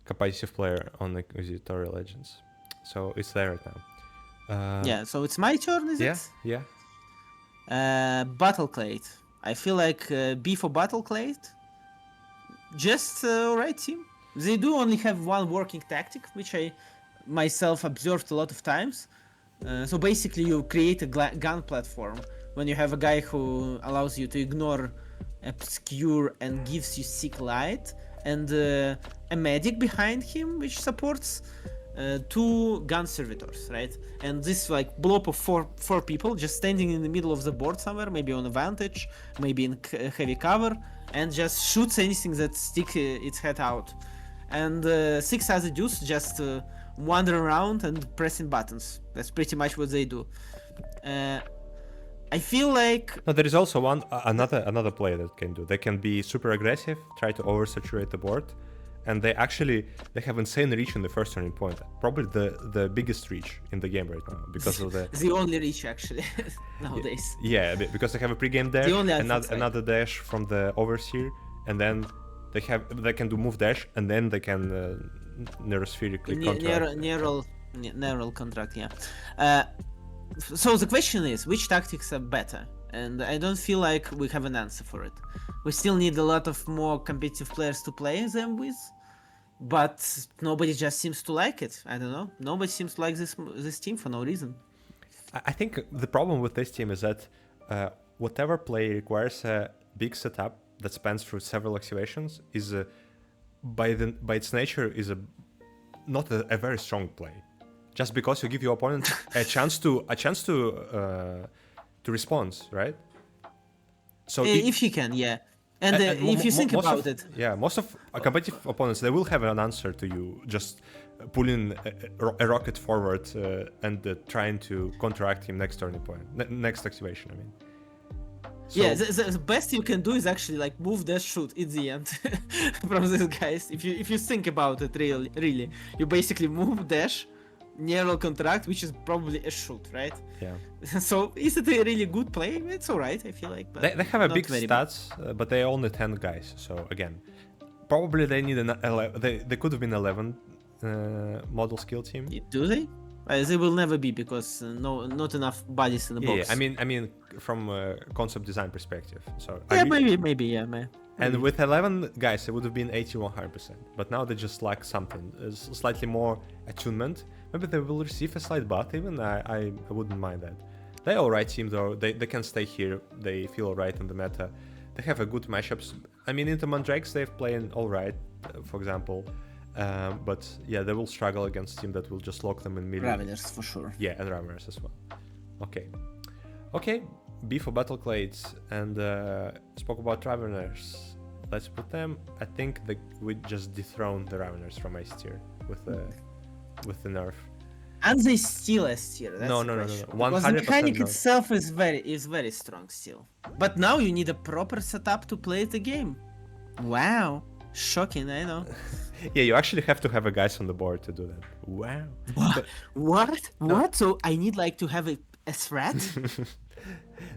competitive player on the Inquisitorial Legends. So it's there right now. Yeah, so it's my turn, is it? Yeah. Battleclade. I feel like B for Battleclade. Just alright team. They do only have one working tactic, which I myself observed a lot of times. So basically you create a gun platform when you have a guy who allows you to ignore obscure and gives you sick light, and a medic behind him which supports 2 gun servitors, right? And this like blob of four people just standing in the middle of the board somewhere, maybe on a vantage, maybe in heavy cover, and just shoots anything that stick its head out. And 6 other dudes just wander around and pressing buttons. That's pretty much what they do. I feel like no, there is also another player that can do. They can be super aggressive, try to oversaturate the board, and they have insane reach in the first turning point. Probably the biggest reach in the game right now because of the only reach actually nowadays. Yeah, because they have a pre-game dash, another dash from the overseer, and then they can do move dash, and then they can neurospherically contract. Neural contract, yeah. So the question is, which tactics are better? And I don't feel like we have an answer for it. We still need a lot of more competitive players to play them with, but nobody just seems to like it. I don't know. Nobody seems to like this team for no reason. I think the problem with this team is that whatever play requires a big setup that spans through several activations is by its nature is not a very strong play. Just because you give your opponent a chance to respond, right? So if you can, yeah. And if you think about it, yeah, most of competitive opponents, they will have an answer to you just pulling a rocket forward and trying to counteract him next turning point, next activation. I mean. So, yeah, the best you can do is actually like move dash shoot in the end from these guys. If you think about it, really, you basically move dash, neural contract, which is probably a shoot, right? Yeah. So is it a really good play? It's alright, I feel like. But they have a big stats, but they only 10 guys. So again, probably they need they could have been 11 model skill team. Do they? They will never be because not enough bodies in the box. Yeah, I mean from a concept design perspective. So yeah, maybe yeah, man. And with 11 guys, it would have been 8100%. But now they just lack something, slightly more attunement. Maybe they will receive a slight buff even. I wouldn't mind that. They're alright team though. They can stay here. They feel alright in the meta. They have a good matchups. I mean, into Mandrakes they've played alright, for example. But yeah, they will struggle against a team that will just lock them in middle. Raveners for sure. Yeah, and Raveners as well. Okay. B for Battleclades, and spoke about Raveners. Let's put them. I think we just dethroned the Raveners from S tier with the nerf. And they still S tier. No. 100%. Because the mechanic itself is very strong still. But now you need a proper setup to play the game. Wow, shocking, I know. Yeah, you actually have to have a guys on the board to do that. Wow. What? So I need like to have a threat?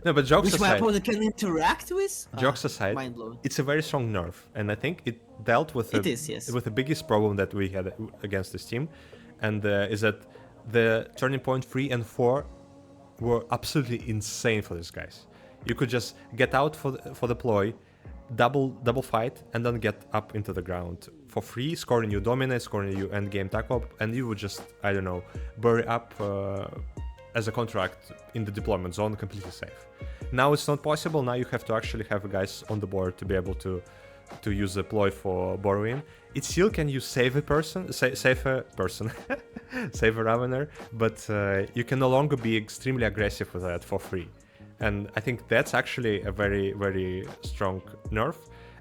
No, but jokes which aside, my opponent can interact with? Jokes aside, it's a very strong nerf, and I think it dealt with with the biggest problem that we had against this team, and is that the turning point 3 and 4 were absolutely insane for these guys. You could just get out for deploy, double fight, and then get up into the ground for free, scoring you dominate, scoring you endgame tack up, and you would just, I don't know, bury up as a contract in the deployment zone completely safe. Now it's not possible. Now you have to actually have guys on the board to be able to use a ploy for borrowing. It still can you save a person, save a Ravener, but you can no longer be extremely aggressive with that for free. And I think that's actually a very, very strong nerf.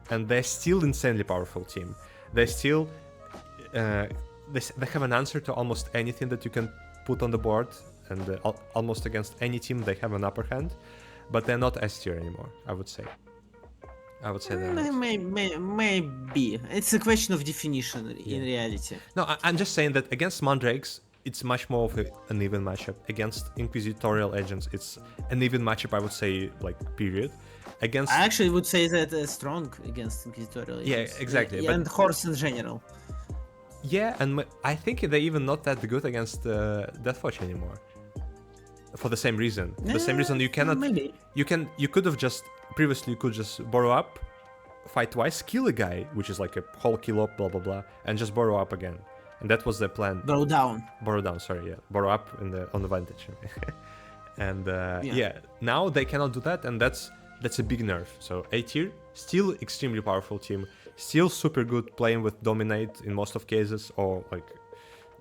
And they're still insanely powerful team. They still they have an answer to almost anything that you can put on the board, and almost against any team they have an upper hand. But they're not S tier anymore, I would say. That. Maybe. It's a question of definition in reality. No, I'm just saying that against Mandrakes, it's much more of an even matchup. Against Inquisitorial Agents, it's an even matchup, I would say, like, period. Against... I actually would say that strong against Inquisitorial Agents. Yeah, exactly. Yeah, and Horse in general. Yeah, and I think they're even not that good against Deathwatch anymore. For the same reason. The same reason you cannot... Maybe. You could have just... Previously, you could just borrow up, fight twice, kill a guy, which is like a whole kill up, blah, blah, blah, and just borrow up again. And that was the plan. Borrow down, sorry, yeah. Borrow up on the vantage. And now they cannot do that, and that's a big nerf. So A tier, still extremely powerful team, still super good playing with Dominate in most of cases, or like...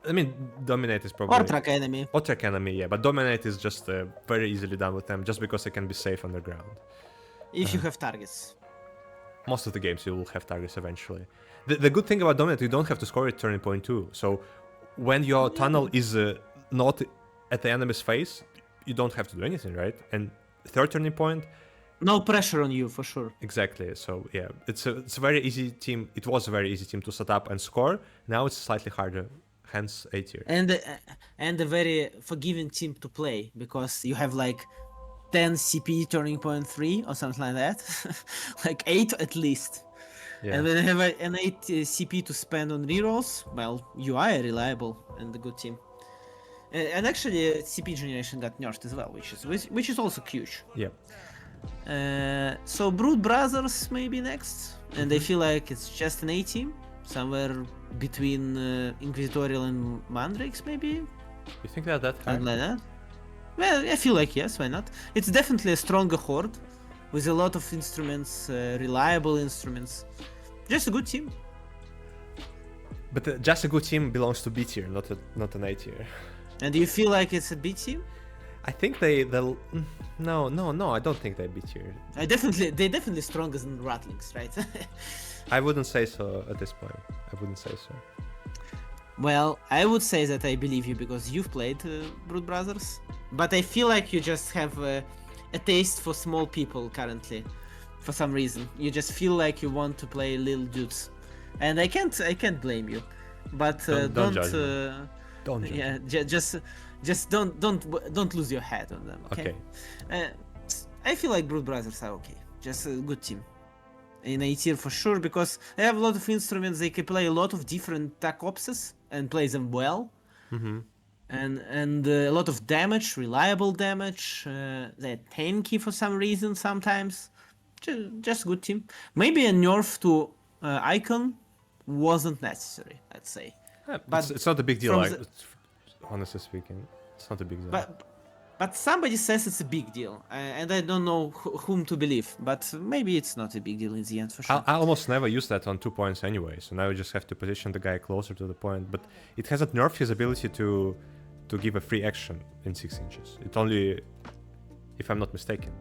I mean, Dominate is probably... Or track enemy. Yeah, but Dominate is just very easily done with them, just because they can be safe underground. If you have targets. Most of the games you will have targets eventually. The good thing about Dominate, you don't have to score at turning point 2. So when your tunnel is not at the enemy's face, you don't have to do anything, right? And third turning point... No pressure on you, for sure. Exactly. So yeah, it's a very easy team. It was a very easy team to set up and score. Now it's slightly harder. Hence A tier. And a very forgiving team to play, because you have like 10 CP turning point 3 or something like that. Like 8 at least. Yeah. And when you have an 8 CP to spend on rerolls, well, you are a reliable and a good team. And actually CP generation got nerfed as well, which is also huge. Yeah. So Brood Brothers maybe next, and I feel like it's just an A team, somewhere between Inquisitorial and Mandrakes maybe. You think that high? Something like that? Well, I feel like yes, why not? It's definitely a stronger horde with a lot of instruments, reliable instruments. Just a good team. But just a good team belongs to B tier, not an A tier. And do you feel like it's a B team? I think they'll... No, I don't think they're B tier. They're definitely stronger than Ratlings, right? I wouldn't say so at this point. I wouldn't say so. Well, I would say that I believe you because you've played Brood Brothers. But I feel like you just have a taste for small people currently. For some reason. You just feel like you want to play little dudes. And I can't blame you. But don't judge me. Don't judge. Yeah, just don't lose your head on them. Okay. I feel like Brood Brothers are okay. Just a good team. In A tier for sure, because they have a lot of instruments. They can play a lot of different tac opses and play them well. Mm-hmm. And a lot of damage, reliable damage. They're tanky for some reason sometimes. Just a good team. Maybe a nerf to Icon wasn't necessary, I'd say. Yeah, but it's not a big deal. Honestly speaking, it's not a big deal. But somebody says it's a big deal, and I don't know whom to believe. But maybe it's not a big deal in the end, for sure. I almost never use that on 2 points anyway, so now you just have to position the guy closer to the point. But it hasn't nerfed his ability to give a free action in 6 inches. It only, if I'm not mistaken.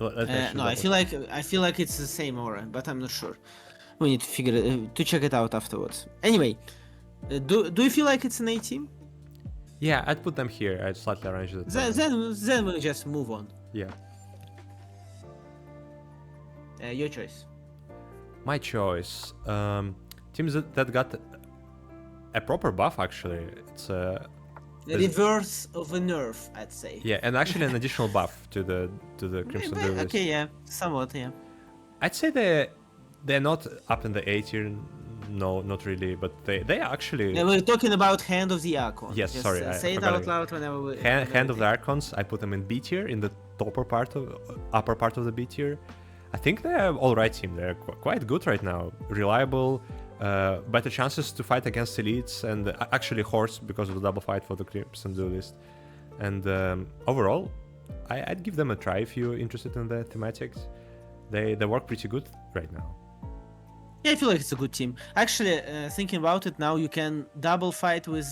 No, I feel like it's the same aura, but I'm not sure. We need to check it out afterwards. Anyway, do you feel like it's an A team? Yeah, I'd put them here. I'd slightly arrange it. Then we'll just move on. Yeah. Your choice. My choice. Teams that got a proper buff actually. It's a reverse of a nerf, I'd say. Yeah, and actually an additional buff to the Crimson Duelist. Okay, yeah, somewhat, yeah. I'd say they're not up in the A tier. No, not really, but they actually... Yeah, we're talking about Hand of the Archon. Yes, just, sorry. Say it out loud whenever we... Hand of the Archons, I put them in B tier, in the upper part of the B tier. I think they're all right team. They're quite good right now. Reliable, better chances to fight against elites, and actually horse because of the double fight for the creeps and duelist. And overall, I'd give them a try if you're interested in the thematics. They work pretty good right now. Yeah, I feel like it's a good team. Actually, thinking about it now, you can double fight with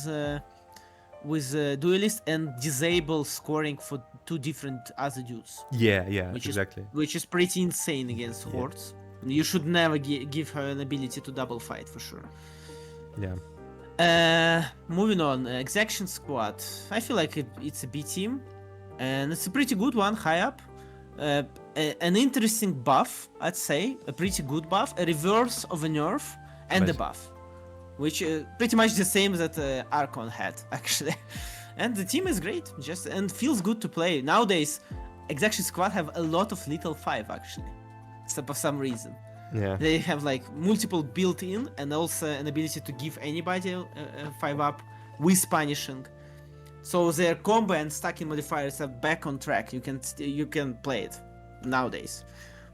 duelist and disable scoring for two different other dudes. Yeah, which exactly. Which is pretty insane against hordes. You should never give her an ability to double fight for sure. Yeah. Moving on, Exaction Squad. I feel like it's a B team, and it's a pretty good one, high up. An interesting buff, I'd say, a pretty good buff, a reverse of a nerf and a buff, which pretty much the same that Archon had actually. And the team is great, and feels good to play. Nowadays, Exaction Squad have a lot of little 5 actually, for some reason. Yeah. They have like multiple built-in and also an ability to give anybody a 5-up with punishing. So their combo and stacking modifiers are back on track. You can play it nowadays,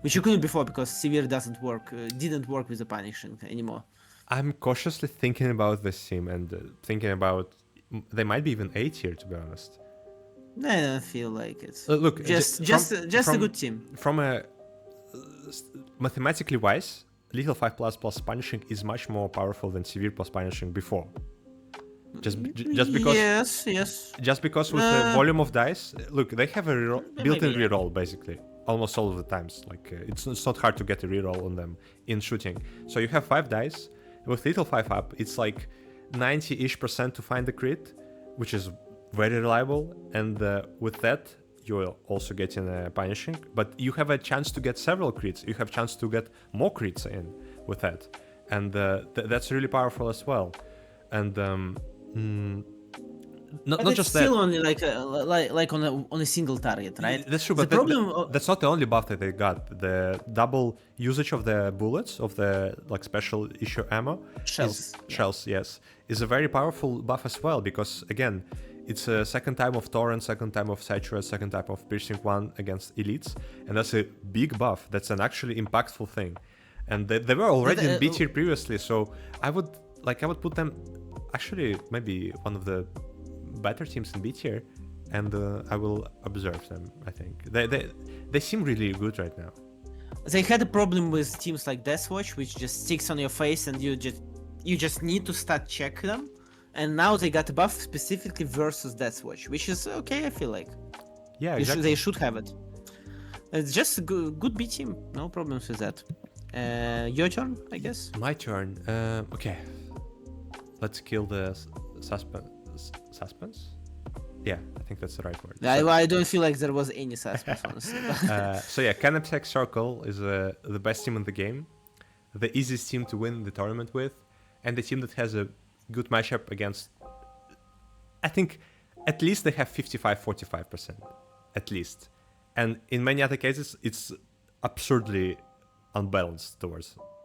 which you couldn't before because Severe didn't work with the punishing anymore. I'm cautiously thinking about this team and thinking about they might be even A tier, to be honest. I don't feel like it's look just a good team. From a mathematically wise, Lethal 5 plus punishing is much more powerful than Severe plus punishing before. Just because yes. Just because with the volume of dice, look, they have a built-in reroll basically almost all of the times. Like it's not hard to get a reroll on them in shooting. So you have 5 dice with Lethal 5 up. It's like 90-ish% to find the crit, which is very reliable. And with that, you're also getting a punishing, but you have a chance to get several crits. You have a chance to get more crits in with that, and that's really powerful as well. And not just still that. Only like on a single target, right? That's true, but that's not the only buff that they got. The double usage of the bullets of the like special issue ammo shells, yes, is a very powerful buff as well, because again, it's a second time of Torrent, second time of Satura, second time of Piercing 1 against elites, and that's a big buff. That's an actually impactful thing, and they were already in B tier previously, so I would put them actually maybe one of the better teams in B tier, and I will observe them. I think they seem really good right now. They had a problem with teams like Deathwatch, which just sticks on your face, and you just need to start check them. And now they got a buff specifically versus Deathwatch, which is okay. I feel like exactly. They should have it. It's just a good B team, no problems with that. Your turn, I guess. My turn. Okay, let's kill the suspense. Yeah, I think that's the right word. I don't feel like there was any suspense, honestly. So yeah, Canaptech Circle is the best team in the game, the easiest team to win the tournament with, and the team that has a good matchup against. I think at least they have 55-45%, at least, and in many other cases it's absurdly unbalanced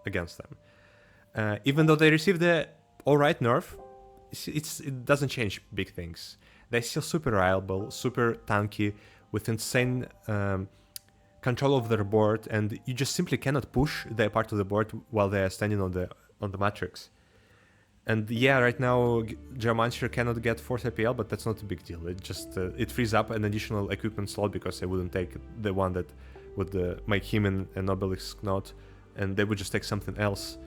against them. Even though they received the alright nerf, it doesn't change big things. They're still super reliable, super tanky, with insane control of their board, and you just simply cannot push their part of the board while they're standing on the matrix. And yeah, right now Geomancer cannot get 4th APL, but that's not a big deal. It just it frees up an additional equipment slot because they wouldn't take the one that would make him an Obelisk Knot, and they would just take something else.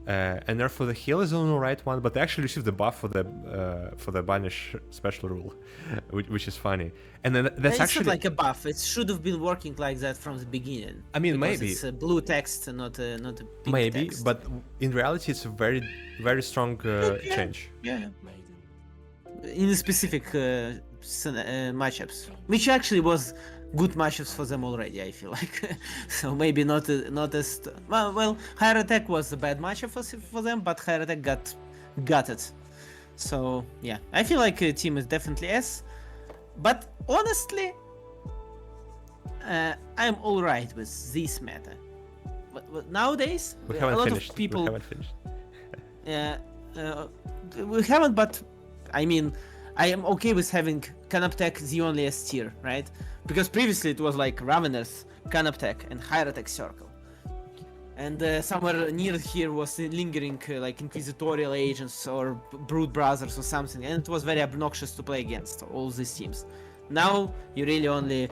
And nerf for the heal is an alright one, but they actually received the buff for the banish special rule, which is funny. And then that's actually not like a buff. It should have been working like that from the beginning. I mean, maybe it's a blue text, not a pink maybe, text. but in reality, it's a very very strong change. Yeah. In specific matchups, which actually was good matchups for them already, I feel like. So maybe not as well. Higher Attack was a bad matchup for them, but Higher Attack got it. So yeah, I feel like the team is definitely S. But honestly, I'm alright with this meta. But nowadays, we a lot finished. of people. We haven't finished. We haven't, but I mean, I am okay with having Canaptech the only S tier, right? Because previously it was like Ravenous, Canoptech, and Higher Attack Circle. And somewhere near here was lingering like Inquisitorial Agents or Brood Brothers or something, and it was very obnoxious to play against all these teams. Now you really only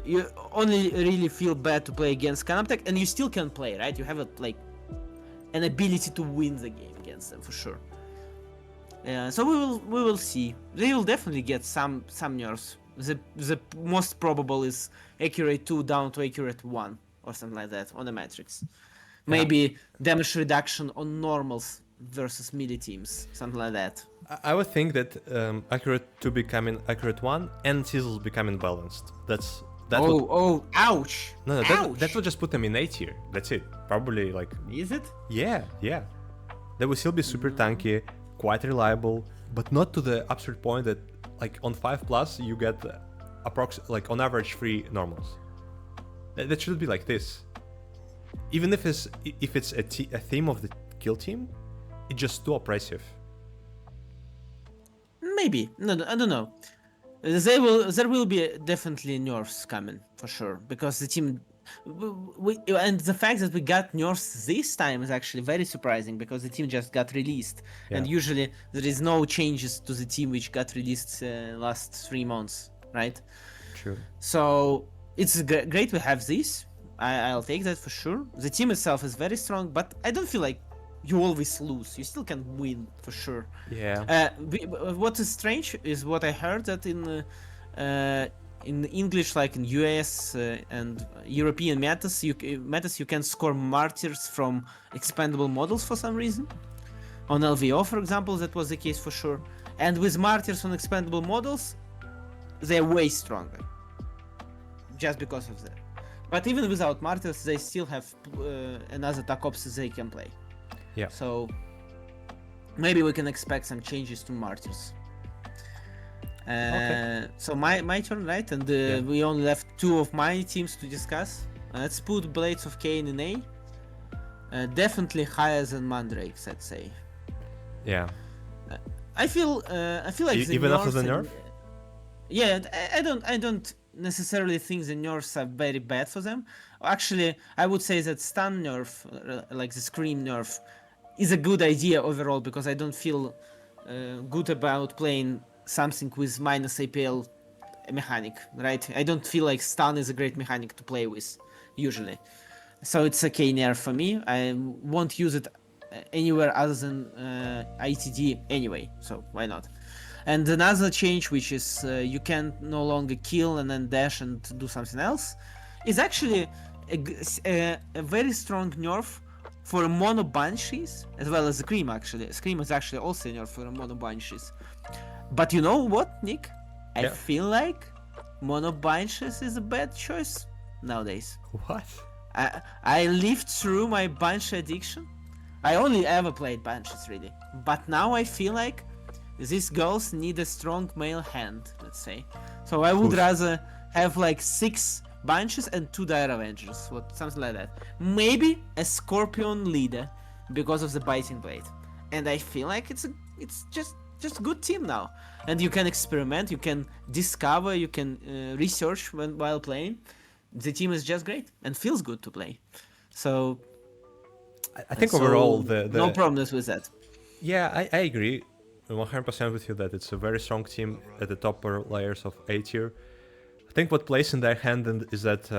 you only really feel bad to play against Canoptech, and you still can play, right? You have like an ability to win the game against them for sure. So we will see. They will definitely get some nerfs. The most probable is accurate 2 down to accurate 1 or something like that on the Matrix. Maybe damage reduction on normals versus melee teams, something like that. I would think that accurate 2 becoming accurate 1 and sizzles becoming balanced. Ouch! No, Ouch. that would just put them in A tier. That's it. Probably like. Is it? Yeah. They will still be super tanky, quite reliable, but not to the absurd point that like on 5+ you get like on average 3 normals. That should be like this. Even if it's a theme of the kill team, it's just too oppressive. Maybe. No, I don't know. There will be definitely nerfs coming for sure, because the team and the fact that we got nerfs this time is actually very surprising, because the team just got released, and usually there is no changes to the team which got released last 3 months, right? True. So it's great we have this. I'll take that for sure. The team itself is very strong, but I don't feel like you always lose. You still can win for sure. Yeah. What is strange is what I heard that in English, like in US and European metas, you can score martyrs from expandable models for some reason. On LVO, for example, that was the case for sure. And with martyrs on expandable models, they're way stronger. Just because of that. But even without martyrs, they still have another TAC ops they can play. Yeah. So maybe we can expect some changes to martyrs. Okay. So my turn, right? And we only left 2 of my teams to discuss. Let's put Blades of Cain in A. Definitely higher than Mandrakes, I'd say. Yeah. I feel like even after the nerf. Yeah, I don't necessarily think the nerfs are very bad for them. Actually, I would say that stun nerf, like the scream nerf, is a good idea overall, because I don't feel good about playing something with minus APL mechanic, right? I don't feel like stun is a great mechanic to play with, usually. So it's a K nerf for me. I won't use it anywhere other than ITD anyway, so why not? And another change, which is you can no longer kill and then dash and do something else, is actually a very strong nerf for mono banshees, as well as Scream actually. Scream is actually also a nerf for mono banshees. But you know what, Nick? I feel like mono banshees is a bad choice nowadays. What? I lived through my banshee addiction. I only ever played banshees really, but now I feel like these girls need a strong male hand, let's say. So I would rather have like 6 Banshees and 2 Dire Avengers, something like that. Maybe a Scorpion leader because of the Biting Blade. And I feel like it's just a good team now. And you can experiment, you can discover, you can research while playing. The team is just great and feels good to play. So I think overall no problems with that. Yeah, I agree 100% with you that it's a very strong team at the upper layers of A tier. I think what plays in their hand is that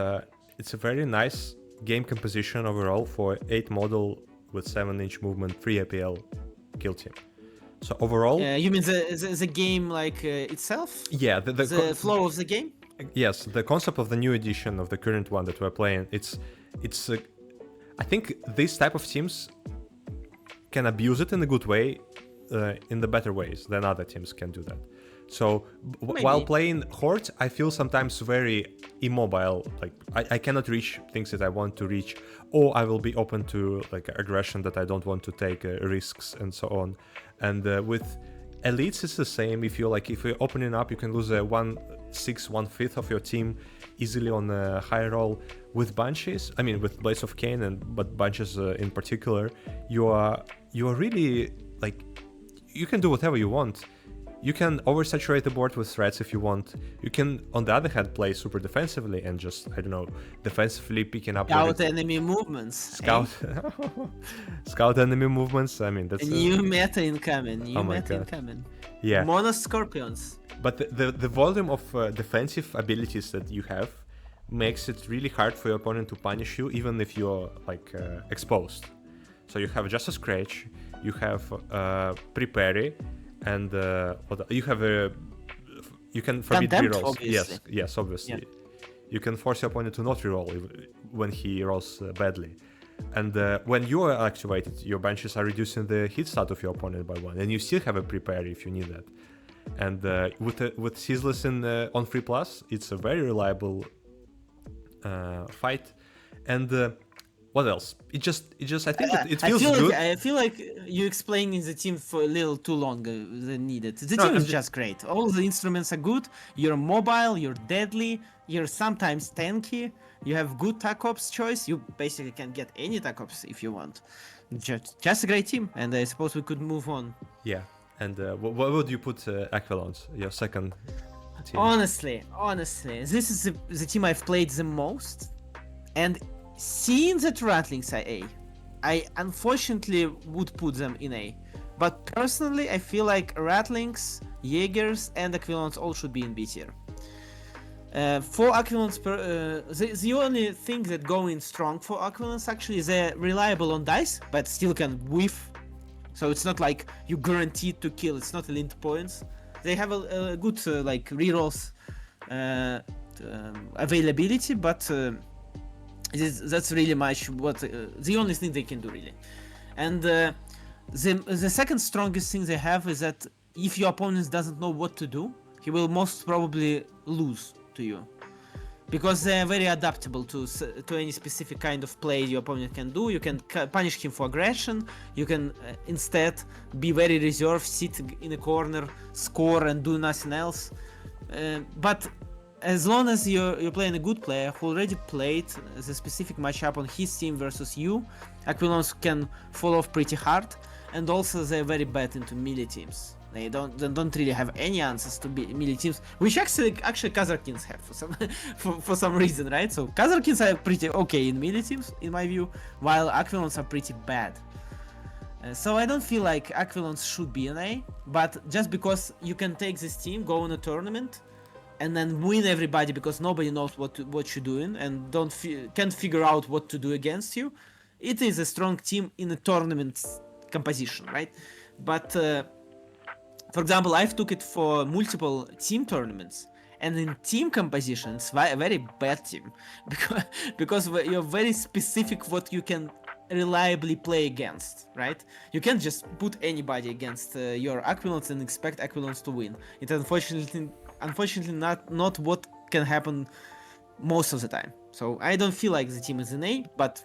it's a very nice game composition overall for 8 model with 7-inch movement, 3 APL kill team. So overall, you mean the game like itself? Yeah, the flow of the game. Yes, the concept of the new edition of the current one that we're playing. It's I think these type of teams can abuse it in a good way, in the better ways than other teams can do that. So while playing Horde, I feel sometimes very immobile. Like I cannot reach things that I want to reach, or I will be open to like aggression that I don't want to take risks and so on. And with elites, it's the same. If you're opening up, you can lose 1/5 of your team easily on a high roll. With Banshees, I mean with Blades of Cain, but Banshees in particular, you are really like you can do whatever you want. You can oversaturate the board with threats if you want. You can, on the other hand, play super defensively and just, I don't know, defensively picking up Scout enemy movements. scout scout enemy movements. I mean, that's A new meta incoming. New Oh my meta God. incoming. yeah. Mono Scorpions. But the volume of defensive abilities that you have makes it really hard for your opponent to punish you, even if you're like exposed. So you have just a scratch, you have pre-parry, and you have you can forbid Contempt, rerolls. obviously. Yes, obviously. Yeah. You can force your opponent to not reroll when he rolls badly. And when you are activated, your bunches are reducing the hit stat of your opponent by 1, and you still have a pre-parry if you need that. And with Ceaseless on Free Plus, it's a very reliable fight. And what else? It just I think it feels good. I feel like you explaining the team for a little too long than needed. The No, team is I'm just great. All the instruments are good. You're mobile. You're deadly. You're sometimes tanky. You have good tac ops choice. You basically can get any tac ops if you want. Just a great team. And I suppose we could move on. Yeah. And what would you put Aquilons, your second team? Honestly, this is the team I've played the most. And seeing that Rattlings are A, I unfortunately would put them in A. But personally, I feel like Rattlings, Jaegers, and Aquilons all should be in B tier. For Aquilons, the only thing that going strong for Aquilons actually is they're reliable on dice, but still can whiff. So it's not like you guaranteed to kill. It's not linked points. They have a good like rerolls availability, but that's really much what the only thing they can do really. And the second strongest thing they have is that if your opponent doesn't know what to do, he will most probably lose to you, because they are very adaptable to any specific kind of play your opponent can do. You can punish him for aggression. You can instead be very reserved, sit in a corner, score, and do nothing else. But as long as you're playing a good player who already played the specific matchup on his team versus you, Aquilons can fall off pretty hard. And also they're very bad into melee teams. They don't really have any answers to melee teams, which actually Kazarkins have for some reason, right? So Kazarkins are pretty okay in melee teams, in my view, while Aquilons are pretty bad. So I don't feel like Aquilons should be an A, but just because you can take this team, go on a tournament, and then win everybody because nobody knows what you're doing and can't figure out what to do against you, it is a strong team in a tournament composition, right? But for example, I've took it for multiple team tournaments, and in team composition, it's a very bad team because you're very specific what you can reliably play against, right? You can't just put anybody against your Aquilons and expect Aquilons to win. It's unfortunately not what can happen most of the time. So I don't feel like the team is an A, but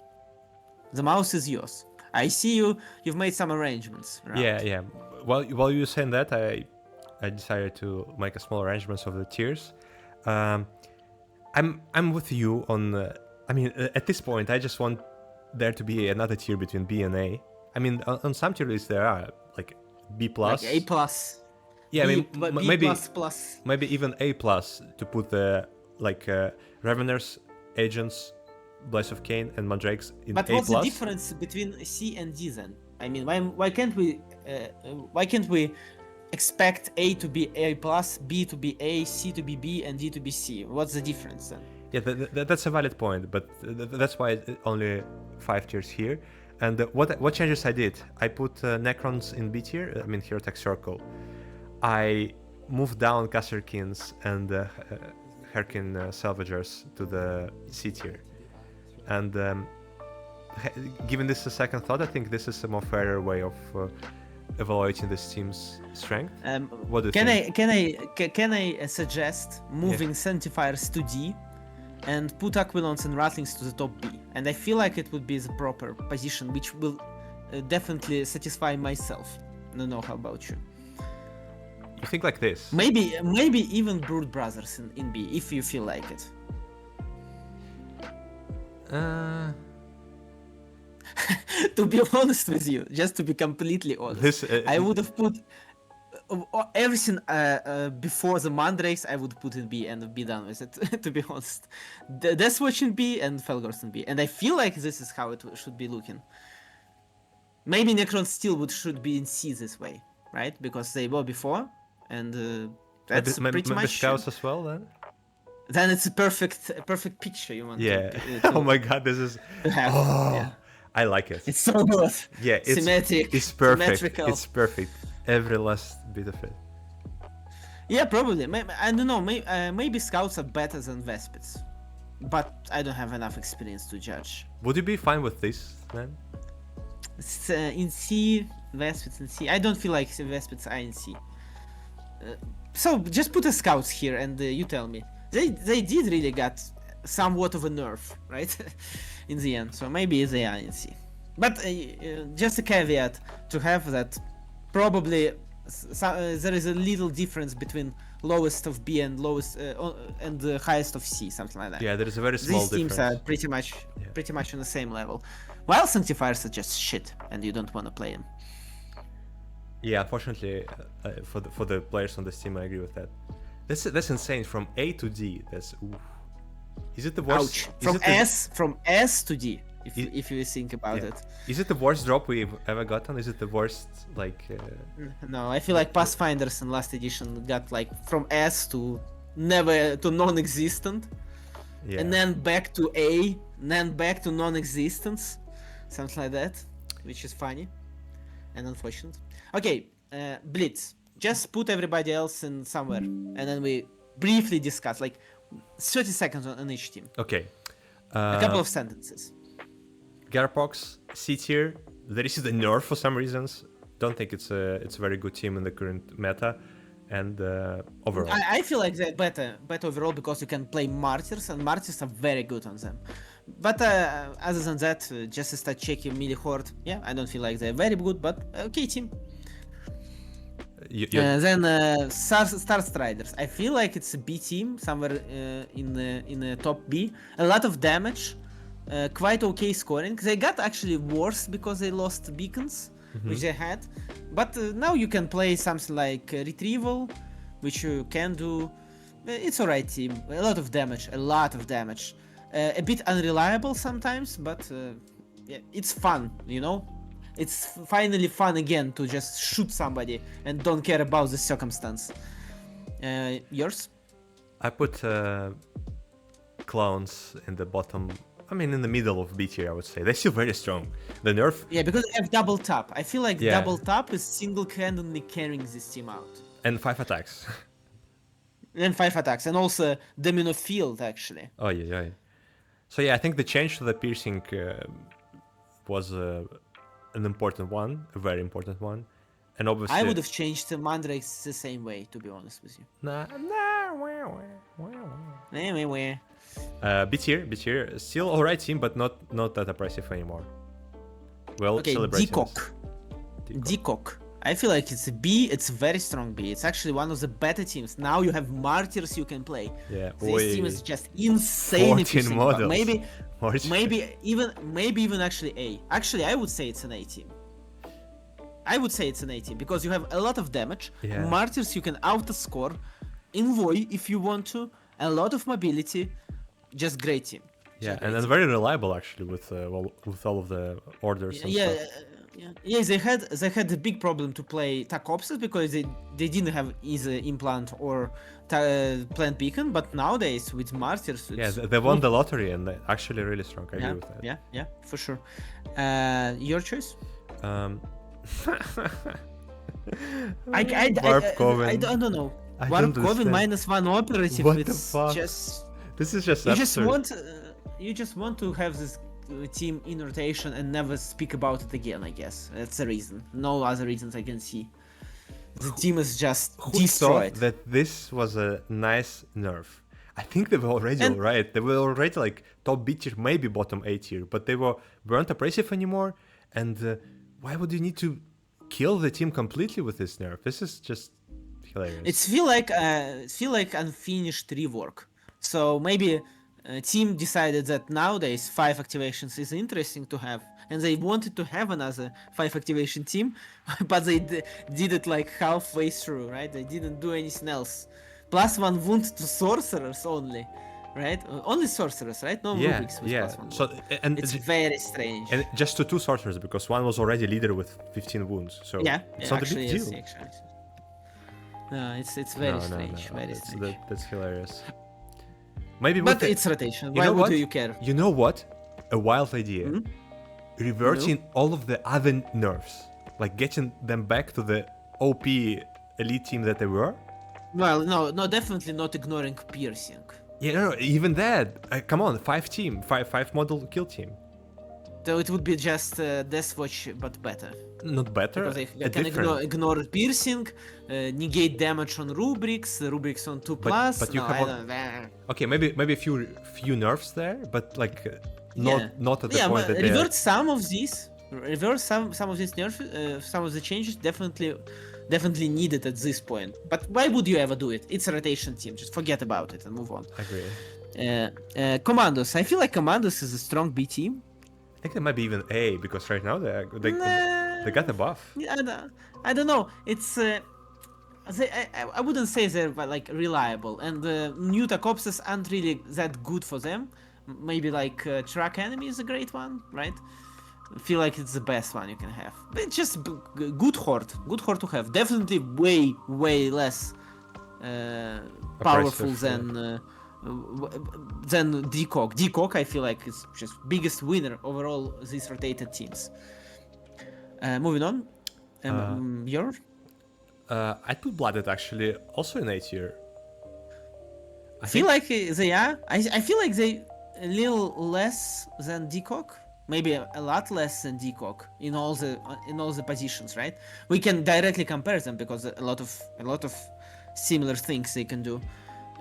the mouse is yours. I see you've made some arrangements around. Yeah. While you were saying that, I decided to make a small arrangements of the tiers. I'm with you on. I mean, at this point, I just want there to be another tier between B and A. I mean, on some tier lists there are like B plus, like A plus. Yeah, B, I mean, but B maybe plus. maybe even A plus to put the Reveners, Agents, Blades of Cain, and Mandrakes in But A+. what's the difference between C and D then? I mean, why can't we expect A to be A plus, B to be A, C to be B, and D to be C? What's the difference then? Yeah, that's a valid point, but that's why only 5 tiers here. And what changes I did? I put Necrons in B tier. I mean, Hero Tech Circle. I moved down Kasserkins and Herkin Salvagers to the C tier. And given this a second thought, I think this is a more fairer way of evaluating this team's strength. What do you think? Can I suggest moving Sanctifiers to D and put Aquilons and Rattlings to the top B? And I feel like it would be the proper position, which will definitely satisfy myself. I don't know how about you. You think like this? Maybe even Brood Brothers in B, if you feel like it. To be honest with you, just to be completely honest, I would have put everything before the Mandrakes, I would put in B and be done with it. To be honest, Deathwatch in B and Felgors in B, and I feel like this is how it should be looking. Maybe Necron Steel should be in C this way, right? Because they were before, and that's pretty maybe much. Scouts as well then. Then it's a perfect picture you want. Yeah. To Oh my god, this is. to have. Oh, Yeah. I like it. It's so good. Yeah, it's Symmetric. It's perfect. Symmetrical. It's perfect. Every last bit of it. Yeah, probably. I don't know. Maybe Scouts are better than Vespids, but I don't have enough experience to judge. Would you be fine with this then? It's, in C, Vespids in C. I don't feel like Vespids are in C. So just put a Scouts here, and you tell me. They did really got somewhat of a nerf, right? In the end, so maybe they are in C. But just a caveat to have that probably there is a little difference between lowest of B and lowest and the highest of C, something like that. Yeah, there is a very small These difference. teams are pretty much on the same level, while Sanctifiers are just shit, and you don't want to play them. Yeah, unfortunately, for the players on this team, I agree with that. That's insane. From A to D, that's. Oof. Is it the worst? Ouch. From S to D. If you think about it. Is it the worst drop we've ever gotten? Is it the worst like? No, I feel like Pathfinders in last edition got like from S to non-existent, Yeah. and then back to A, and then back to non-existence, something like that, which is funny and unfortunate. Okay, Blitz. Just put everybody else in somewhere, and then we briefly discuss, like 30 seconds on each team. Okay. A couple of sentences. Garpox, C tier. There is the nerf for some reasons. Don't think it's a very good team in the current meta, and overall. I feel like they're better overall because you can play Martyrs, and Martyrs are very good on them. But other than that, just start checking Melee Horde. Yeah, I don't feel like they're very good, but okay team. Then Star Striders. I feel like it's a B team, somewhere in the top B. A lot of damage, quite okay scoring. They got actually worse because they lost beacons, which they had. But now you can play something like Retrieval, which you can do. It's alright team. A lot of damage. A bit unreliable sometimes, but yeah, it's fun, you know? It's finally fun again to just shoot somebody and don't care about the circumstance. Yours? I put Clowns in the bottom. I mean, in the middle of B tier, I would say. They're still very strong. The nerf. Yeah, because they have double tap. I feel like double tap is single-handedly carrying this team out. And 5 attacks. And 5 attacks, and also Domino Field, actually. Oh, yeah. So, yeah, I think the change to the piercing was an important one, a very important one. And obviously... I would have changed the Mandrakes the same way, to be honest with you. Anyway. B tier, still alright team, but not that impressive anymore. Well, okay, Decock. I feel like it's a B, it's a very strong B. It's actually one of the better teams. Now you have Martyrs you can play. Yeah. This team is just insane. 14 models. Maybe even actually A. Actually, I would say it's an A team. Because you have a lot of damage. Yeah. Martyrs you can outscore. Envoy if you want to. A lot of mobility. Just great team. Yeah, and then very reliable actually with all of the orders. And stuff. Yeah, they had a big problem to play TAC Opses because they didn't have either Implant or Plant Beacon, but nowadays with Martyrs... they won the lottery and they're actually really strong. I agree with that. Yeah, for sure. Your choice? Warp Coven. I don't know. I Warp don't Coven understand. -1 operative. What it's the fuck? This is just absurd. You just want to have this team in rotation and never speak about it again, I guess. That's the reason. No other reasons I can see. The team is just destroyed. Thought that this was a nice nerf? I think they were already alright. They were already like top B tier, maybe bottom A tier, but they weren't oppressive anymore. And why would you need to kill the team completely with this nerf? This is just hilarious. It feel like unfinished rework. So maybe team decided that nowadays 5 activations is interesting to have, and they wanted to have another 5 activation team, but they did it like halfway through, right? They didn't do anything else. +1 wound to sorcerers only, right? Only sorcerers, right? No Yeah, rubrics with yeah. +1 So wound. and It's very strange. and just to 2 sorcerers because one was already leader with 15 wounds. So Yeah, it's not a actually, big yes, deal. actually. No, it's very strange, very strange. That's hilarious. Maybe But with it's rotation. you Why know would what? you care? You know what? A wild idea. Hmm? Reverting all of the other nerfs, like getting them back to the OP elite team that they were. Well, no, definitely not ignoring piercing. Yeah, no, even that. Come on, 5 model kill team. So it would be just Deathwatch, but better. Not better. Because they a can different. ignore piercing, negate damage on rubrics, rubrics on 2+. But you no, have I all- don't. Okay, maybe a few nerfs there, but like not at the Yeah, point but that revert some of these. Reverse some of these nerfs, some of the changes definitely needed at this point. But why would you ever do it? It's a rotation team. Just forget about it and move on. I agree. Commandos. I feel like Commandos is a strong B team. I think they might be even A because right now they got a buff. Yeah, I don't know. It's I wouldn't say they're like reliable, and new Tacopses aren't really that good for them. Maybe like Track Enemy is a great one, right? I feel like it's the best one you can have. But it's just good horde to have. Definitely way less powerful Oppressive, than Decock. Decock I feel like is just biggest winner overall these rotated teams. Moving on. Your? I'd put Blooded actually also in A tier. I feel like they are. I feel like they a little less than Decock. Maybe a lot less than Decock in all the positions, right? We can directly compare them because a lot of similar things they can do.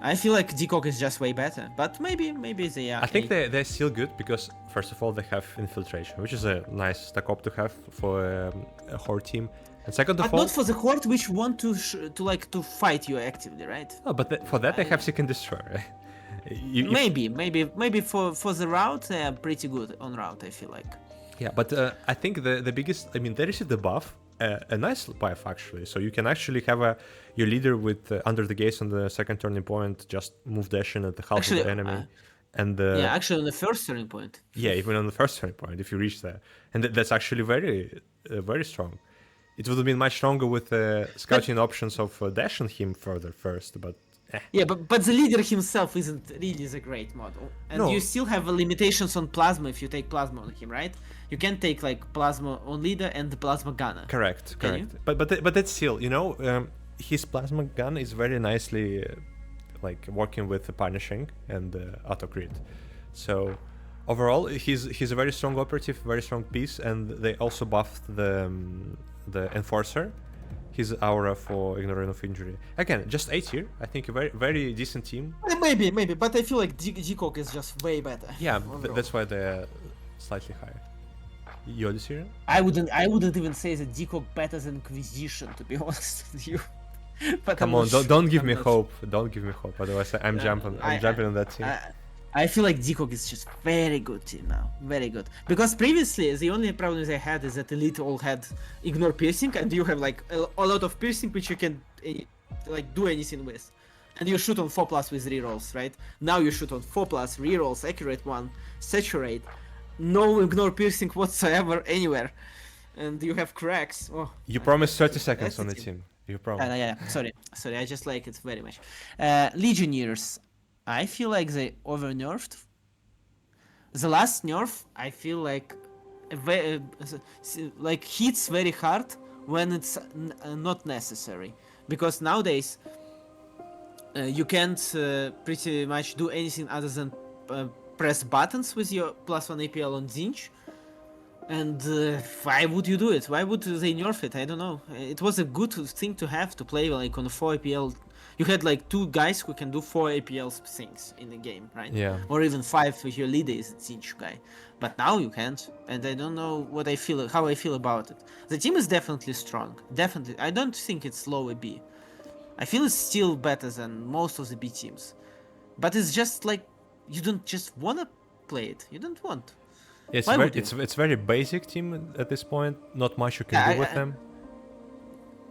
I feel like Decock is just way better, but maybe they are. I think they're still good because first of all they have infiltration, which is a nice stack up to have for a horde team. And second of but all, not for the horde which want to fight you actively, right? no, but for that they have Seek and Destroy. Right? Maybe for the route they are pretty good on route. I feel like. Yeah, but I think the biggest, I mean, they received the buff, a nice buff actually. So you can actually have your leader with under the gaze on the second turning point, just move dash in at the half of the enemy. And yeah, actually on the first turning point. Yeah, even on the first turning point, if you reach there. And that's actually very strong. It would have been much stronger with scouting options of dashing him further first, but yeah, but the leader himself isn't really the great model, and No. you still have limitations on plasma if you take plasma on him, right? You can take like plasma on leader and the plasma gunner. Correct. Can you? But that's still, his plasma gun is very nicely like working with the punishing and auto crit. So overall, he's a very strong operative, very strong piece, and they also buffed the enforcer. His aura for ignorance of injury. Again, just A tier. I think a very decent team. Maybe, but I feel like Decock is just way better. Yeah, that's why they're slightly higher. You Odyssey? I wouldn't even say that Decock better than Inquisition, to be honest with you. But Come on, don't give me hope. Don't give me hope. Otherwise, I'm jumping on that team. I feel like Decock is just very good team now, very good. Because previously, the only problem they had is that Elite all had ignore piercing, and you have like a lot of piercing which you can like do anything with, and you shoot on 4+ with rerolls, right? Now you shoot on 4+ rerolls, accurate one, saturate, no ignore piercing whatsoever anywhere, and you have cracks. Oh, You promised 30 seconds that's on the the team. team. You promised. Yeah. Sorry. I just like it very much. Legionnaires. I feel like they over nerfed. The last nerf, I feel like hits very hard when it's not necessary, because nowadays you can't pretty much do anything other than press buttons with your +1 APL on Zinch. And why would you do it? Why would they nerf it? I don't know. It was a good thing to have to play like on 4 APL. You had like 2 guys who can do 4 APL things in the game, right? Yeah. Or even 5 if your leader is a Zinch guy. But now you can't, and I don't know how I feel about it. The team is definitely strong. Definitely. I don't think it's low B. I feel it's still better than most of the B teams. But it's just like you don't just wanna play it. You don't want. It's Why very would you? it's very basic team at this point. Not much you can Yeah, do with them.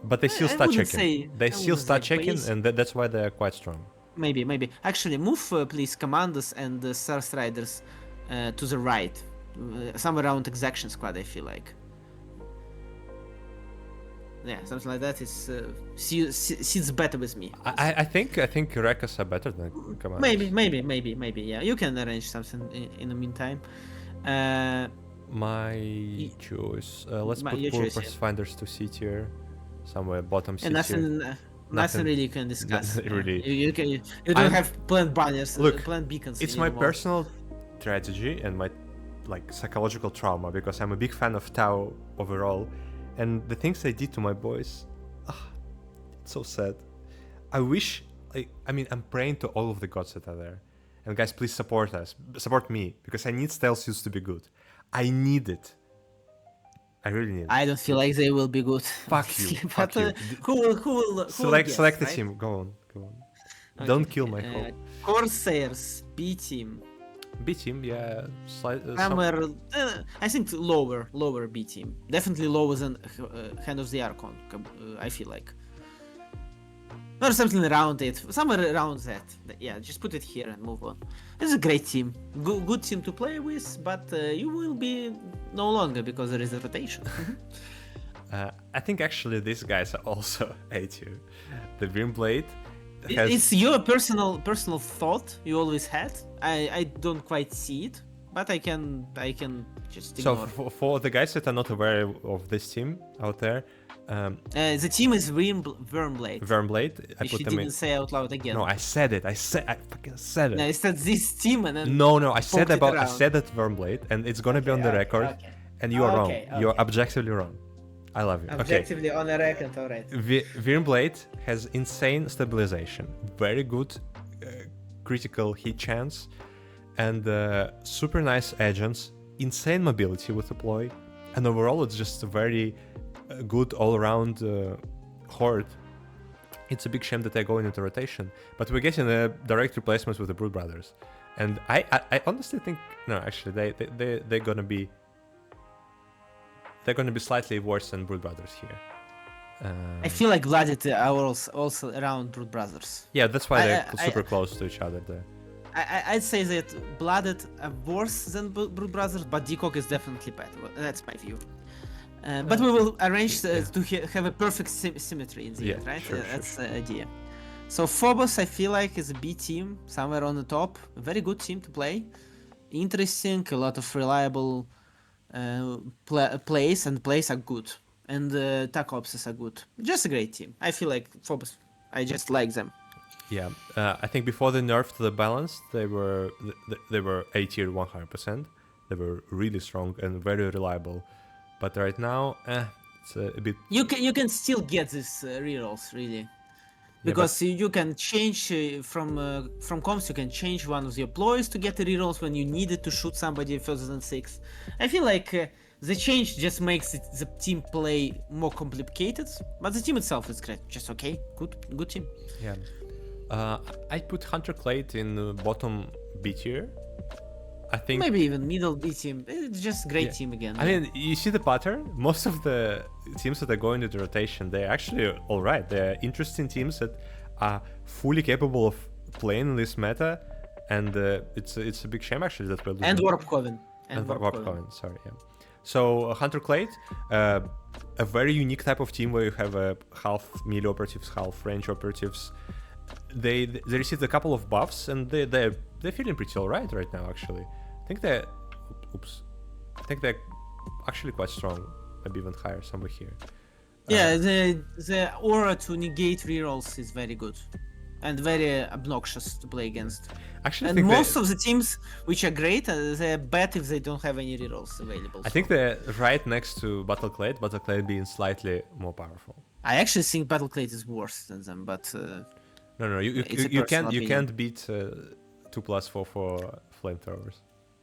But they still I start wouldn't checking. say. They I still wouldn't say start checking, basic. and that's why they're quite strong. Maybe. Actually, move please commanders and Star Striders to the right, somewhere around Exaction Squad. I feel like. Yeah, something like that is sits better with me. I think Rekas are better than commanders. Maybe. Yeah, you can arrange something in the meantime. My choice. Let's put Your choice, yeah. Finders to C tier, somewhere bottom C And tier. nothing really you can discuss. Nothing really. You don't have plant banners, Look, plant beacons. It's my anymore. personal tragedy and my psychological trauma because I'm a big fan of Tau overall, and the things they did to my boys, it's so sad. I wish, I'm praying to all of the gods that are there, and guys, please support me because I need stealth suits to be good. I need it. I really need it. I don't feel like they will be good. Fuck you. But Fuck you. who will Select guess, the right? team. Go on. Okay. Don't kill my hope. Corsairs B team. B team, yeah. Somewhere, I think lower B team. Definitely lower than Hand of the Archon. I feel like. Or something around it, somewhere around that. Yeah, just put it here and move on. It's a great team, good team to play with, but you will be no longer because there is a rotation. I think actually these guys are also A tier. The Grimblade. It's your personal thought you always had. I don't quite see it, but I can just ignore. So for the guys that are not aware of this team out there, the team is Wormblade. Wormblade. I Which put you them didn't in. say out loud again. No, I said it. I fucking said it. No, I said this team and then. No, I said poked it I around. said that Wormblade, and it's gonna be on the record. Okay. And you are wrong. Okay. You're objectively wrong. I love you. Objectively on the record, alright. Wormblade has insane stabilization, very good critical hit chance, and super nice agents, insane mobility with deploy, and overall it's just a very good all-around horde. It's a big shame that they're going into rotation, but we're getting a direct replacement with the Brood Brothers, and I honestly think they're gonna be slightly worse than Brood Brothers here. I feel like Blooded are also around Brood Brothers. Yeah, that's why they're super close to each other there. I'd say that Blooded are worse than Brood Brothers, but Decock is definitely better. That's my view. But we will arrange to have a perfect symmetry in the end, right? That's the idea. So Phobos, I feel like, is a B team, somewhere on the top. A very good team to play. Interesting, a lot of reliable plays, and plays are good. And Tac Opses are good. Just a great team. I feel like Phobos, I just like them. Yeah, I think before the nerf to the balance, they were A tier 100%. They were really strong and very reliable. But right now, it's a bit. You can still get these rerolls really, because you can change from comps. You can change one of your ploys to get the rerolls when you needed to shoot somebody further than 6. I feel like the change just makes the team play more complicated, but the team itself is great. Just okay, good team. Yeah, I put Hunter Clade in bottom B tier. I think maybe even middle B team. It's just great team again. I mean, you see the pattern. Most of the teams that are going into the rotation, they're actually all right. They're interesting teams that are fully capable of playing in this meta, and it's a big shame actually that we're losing. And Warp Coven. And Warp Coven. Sorry, yeah. So Hunter Clade, a very unique type of team where you have half melee operatives, half range operatives. They received a couple of buffs, and they're feeling pretty alright right now. Actually, I think they're actually quite strong. Maybe even higher somewhere here. Yeah, the aura to negate rerolls is very good, and very obnoxious to play against. Actually, and most of the teams which are great, they're bad if they don't have any rerolls available. I think they're right next to Battleclade. Battleclade being slightly more powerful. I actually think Battleclade is worse than them, but. No, you can't beat 2+4 for flamethrowers.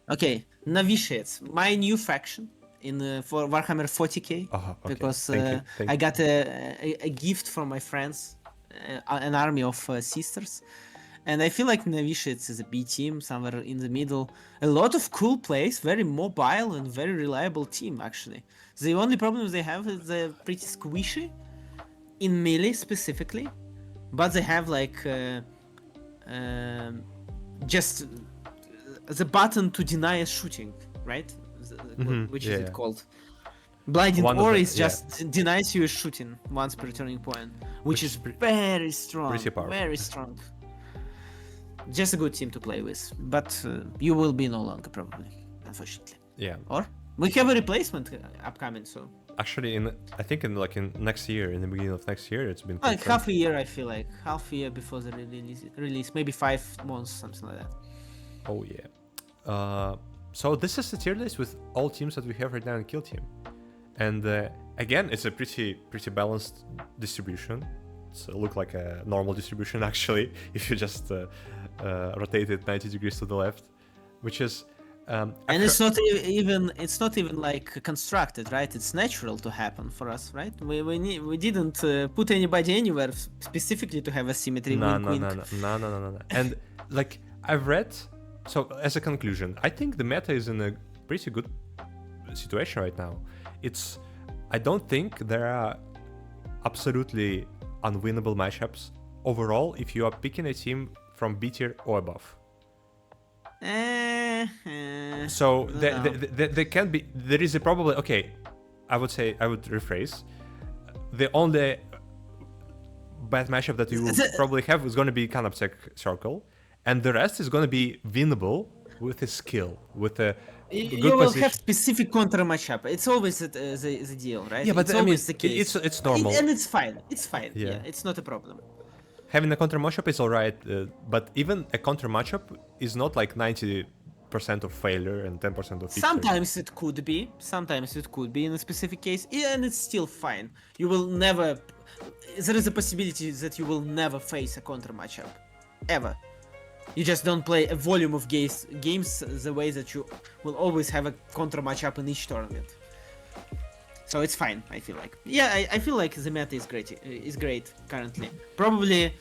Okay, Novitiates, my new faction for Warhammer 40k, okay. because Thank you. I got a gift from my friends, an army of sisters, And I feel like Novishits is a B team, somewhere in the middle. A lot of cool plays, very mobile and very reliable team, actually. The only problem they have is they're pretty squishy, in melee specifically. But they have like just the button to deny a shooting, right? Which is it called? Blinding Ore is just denies you a shooting once per turning point, which is very strong, very strong. Just a good team to play with, but you will be no longer probably, unfortunately. Yeah. Or we have a replacement upcoming, so. Actually, I think in next year, in the beginning of next year, it's been like half a year. I feel like half a year before the release, maybe 5 months, something like that. Oh yeah. So this is the tier list with all teams that we have right now in Kill Team, and again, it's a pretty balanced distribution. It's look like a normal distribution actually, if you just rotate it 90 degrees to the left, which is. And it's not even like constructed, right? It's natural to happen for us, right? We didn't put anybody anywhere specifically to have a symmetry. No. And like I've read, so as a conclusion, I think the meta is in a pretty good situation right now. I don't think there are absolutely unwinnable matchups overall if you are picking a team from B tier or above. So there can be, there is a probably, okay, I would rephrase, the only bad matchup that you will probably have is going to be Canoptech Circle, and the rest is going to be winnable with a skill, with a you good will position. have specific counter matchup. It's always the deal, right? Yeah, but it's always the case. It's normal. And it's fine. Yeah, it's not a problem. Having a counter matchup is alright, but even a counter matchup is not like 90% of failure and 10% of victory. Sometimes it could be in a specific case, and it's still fine. You will never. There is a possibility that you will never face a counter matchup, ever. You just don't play a volume of games the way that you will always have a counter matchup in each tournament. So it's fine, I feel like. Yeah, I feel like the meta is great currently. Probably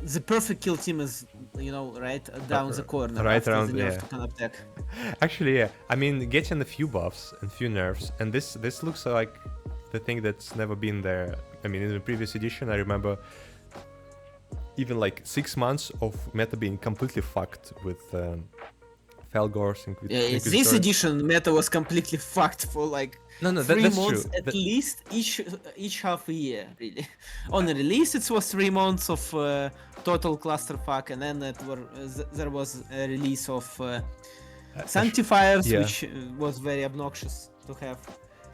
the perfect kill team is, right down the corner. Right around the nerf to Canoptech. Actually, yeah. I mean, getting a few buffs and few nerfs, and this looks like the thing that's never been there. I mean, in the previous edition, I remember even like 6 months of meta being completely fucked with Felgors and this edition meta was completely fucked for like 3 months true. At least each half a year, really. On the release it was 3 months of total clusterfuck, and then there was a release of Sanctifiers, which was very obnoxious to have.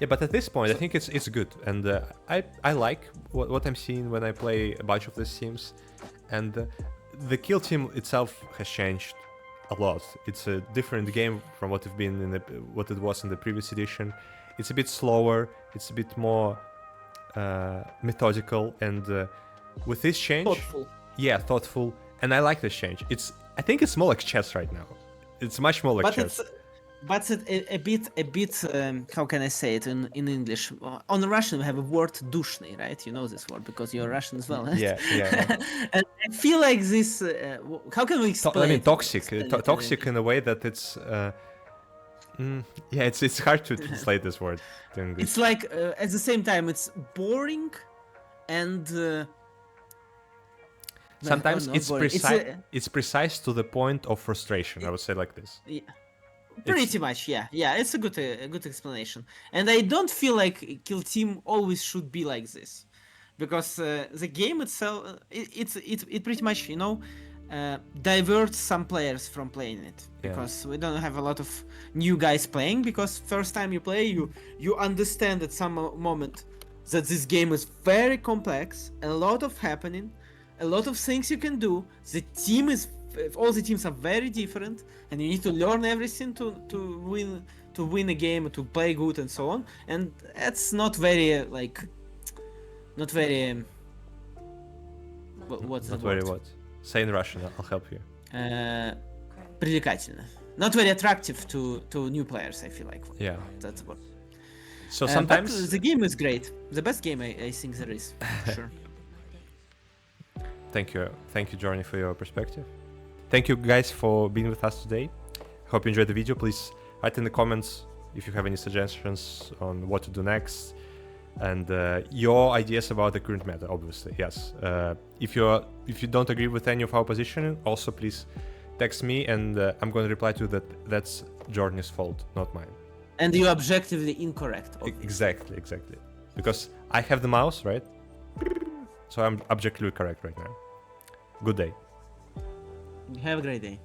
Yeah, but at this point I think it's good, and I like what I'm seeing when I play a bunch of these teams, and the kill team itself has changed a lot. It's a different game from what it was in the previous edition. It's a bit slower, it's a bit more methodical, and with this change, thoughtful, and I like this change. I think it's more like chess right now. It's much more like chess. But it's a bit how can I say it in English? On Russian we have a word dushny, right? You know this word because you're Russian as well, right? Yeah. And I feel like this, how can we explain I mean, toxic in a way that it's it's hard to translate this word to English. It's like at the same time it's boring and sometimes it's precise to the point of frustration, I would say, like this. Yeah. Pretty much, yeah. It's a good explanation, and I don't feel like Kill Team always should be like this, because the game itself, it pretty much diverts some players from playing it, because we don't have a lot of new guys playing. Because first time you play, you understand at some moment that this game is very complex, a lot of happening, a lot of things you can do. All the teams are very different, and you need to learn everything to win a game, to play good, and so on. And that's not very what's not the very word? what? Say in Russian, I'll help you. Привлекательно. Not very attractive to new players, I feel like. Yeah. That's what. So sometimes but the game is great. The best game I think there is, for sure. Thank you, Journey, for your perspective. Thank you, guys, for being with us today. Hope you enjoyed the video. Please write in the comments if you have any suggestions on what to do next, and your ideas about the current meta. Obviously, yes. If you don't agree with any of our positioning, also please text me, and I'm going to reply to that. That's Journey's fault, not mine. And you're objectively incorrect. Obviously. Exactly. Because I have the mouse, right? So I'm objectively correct right now. Good day. Have a great day.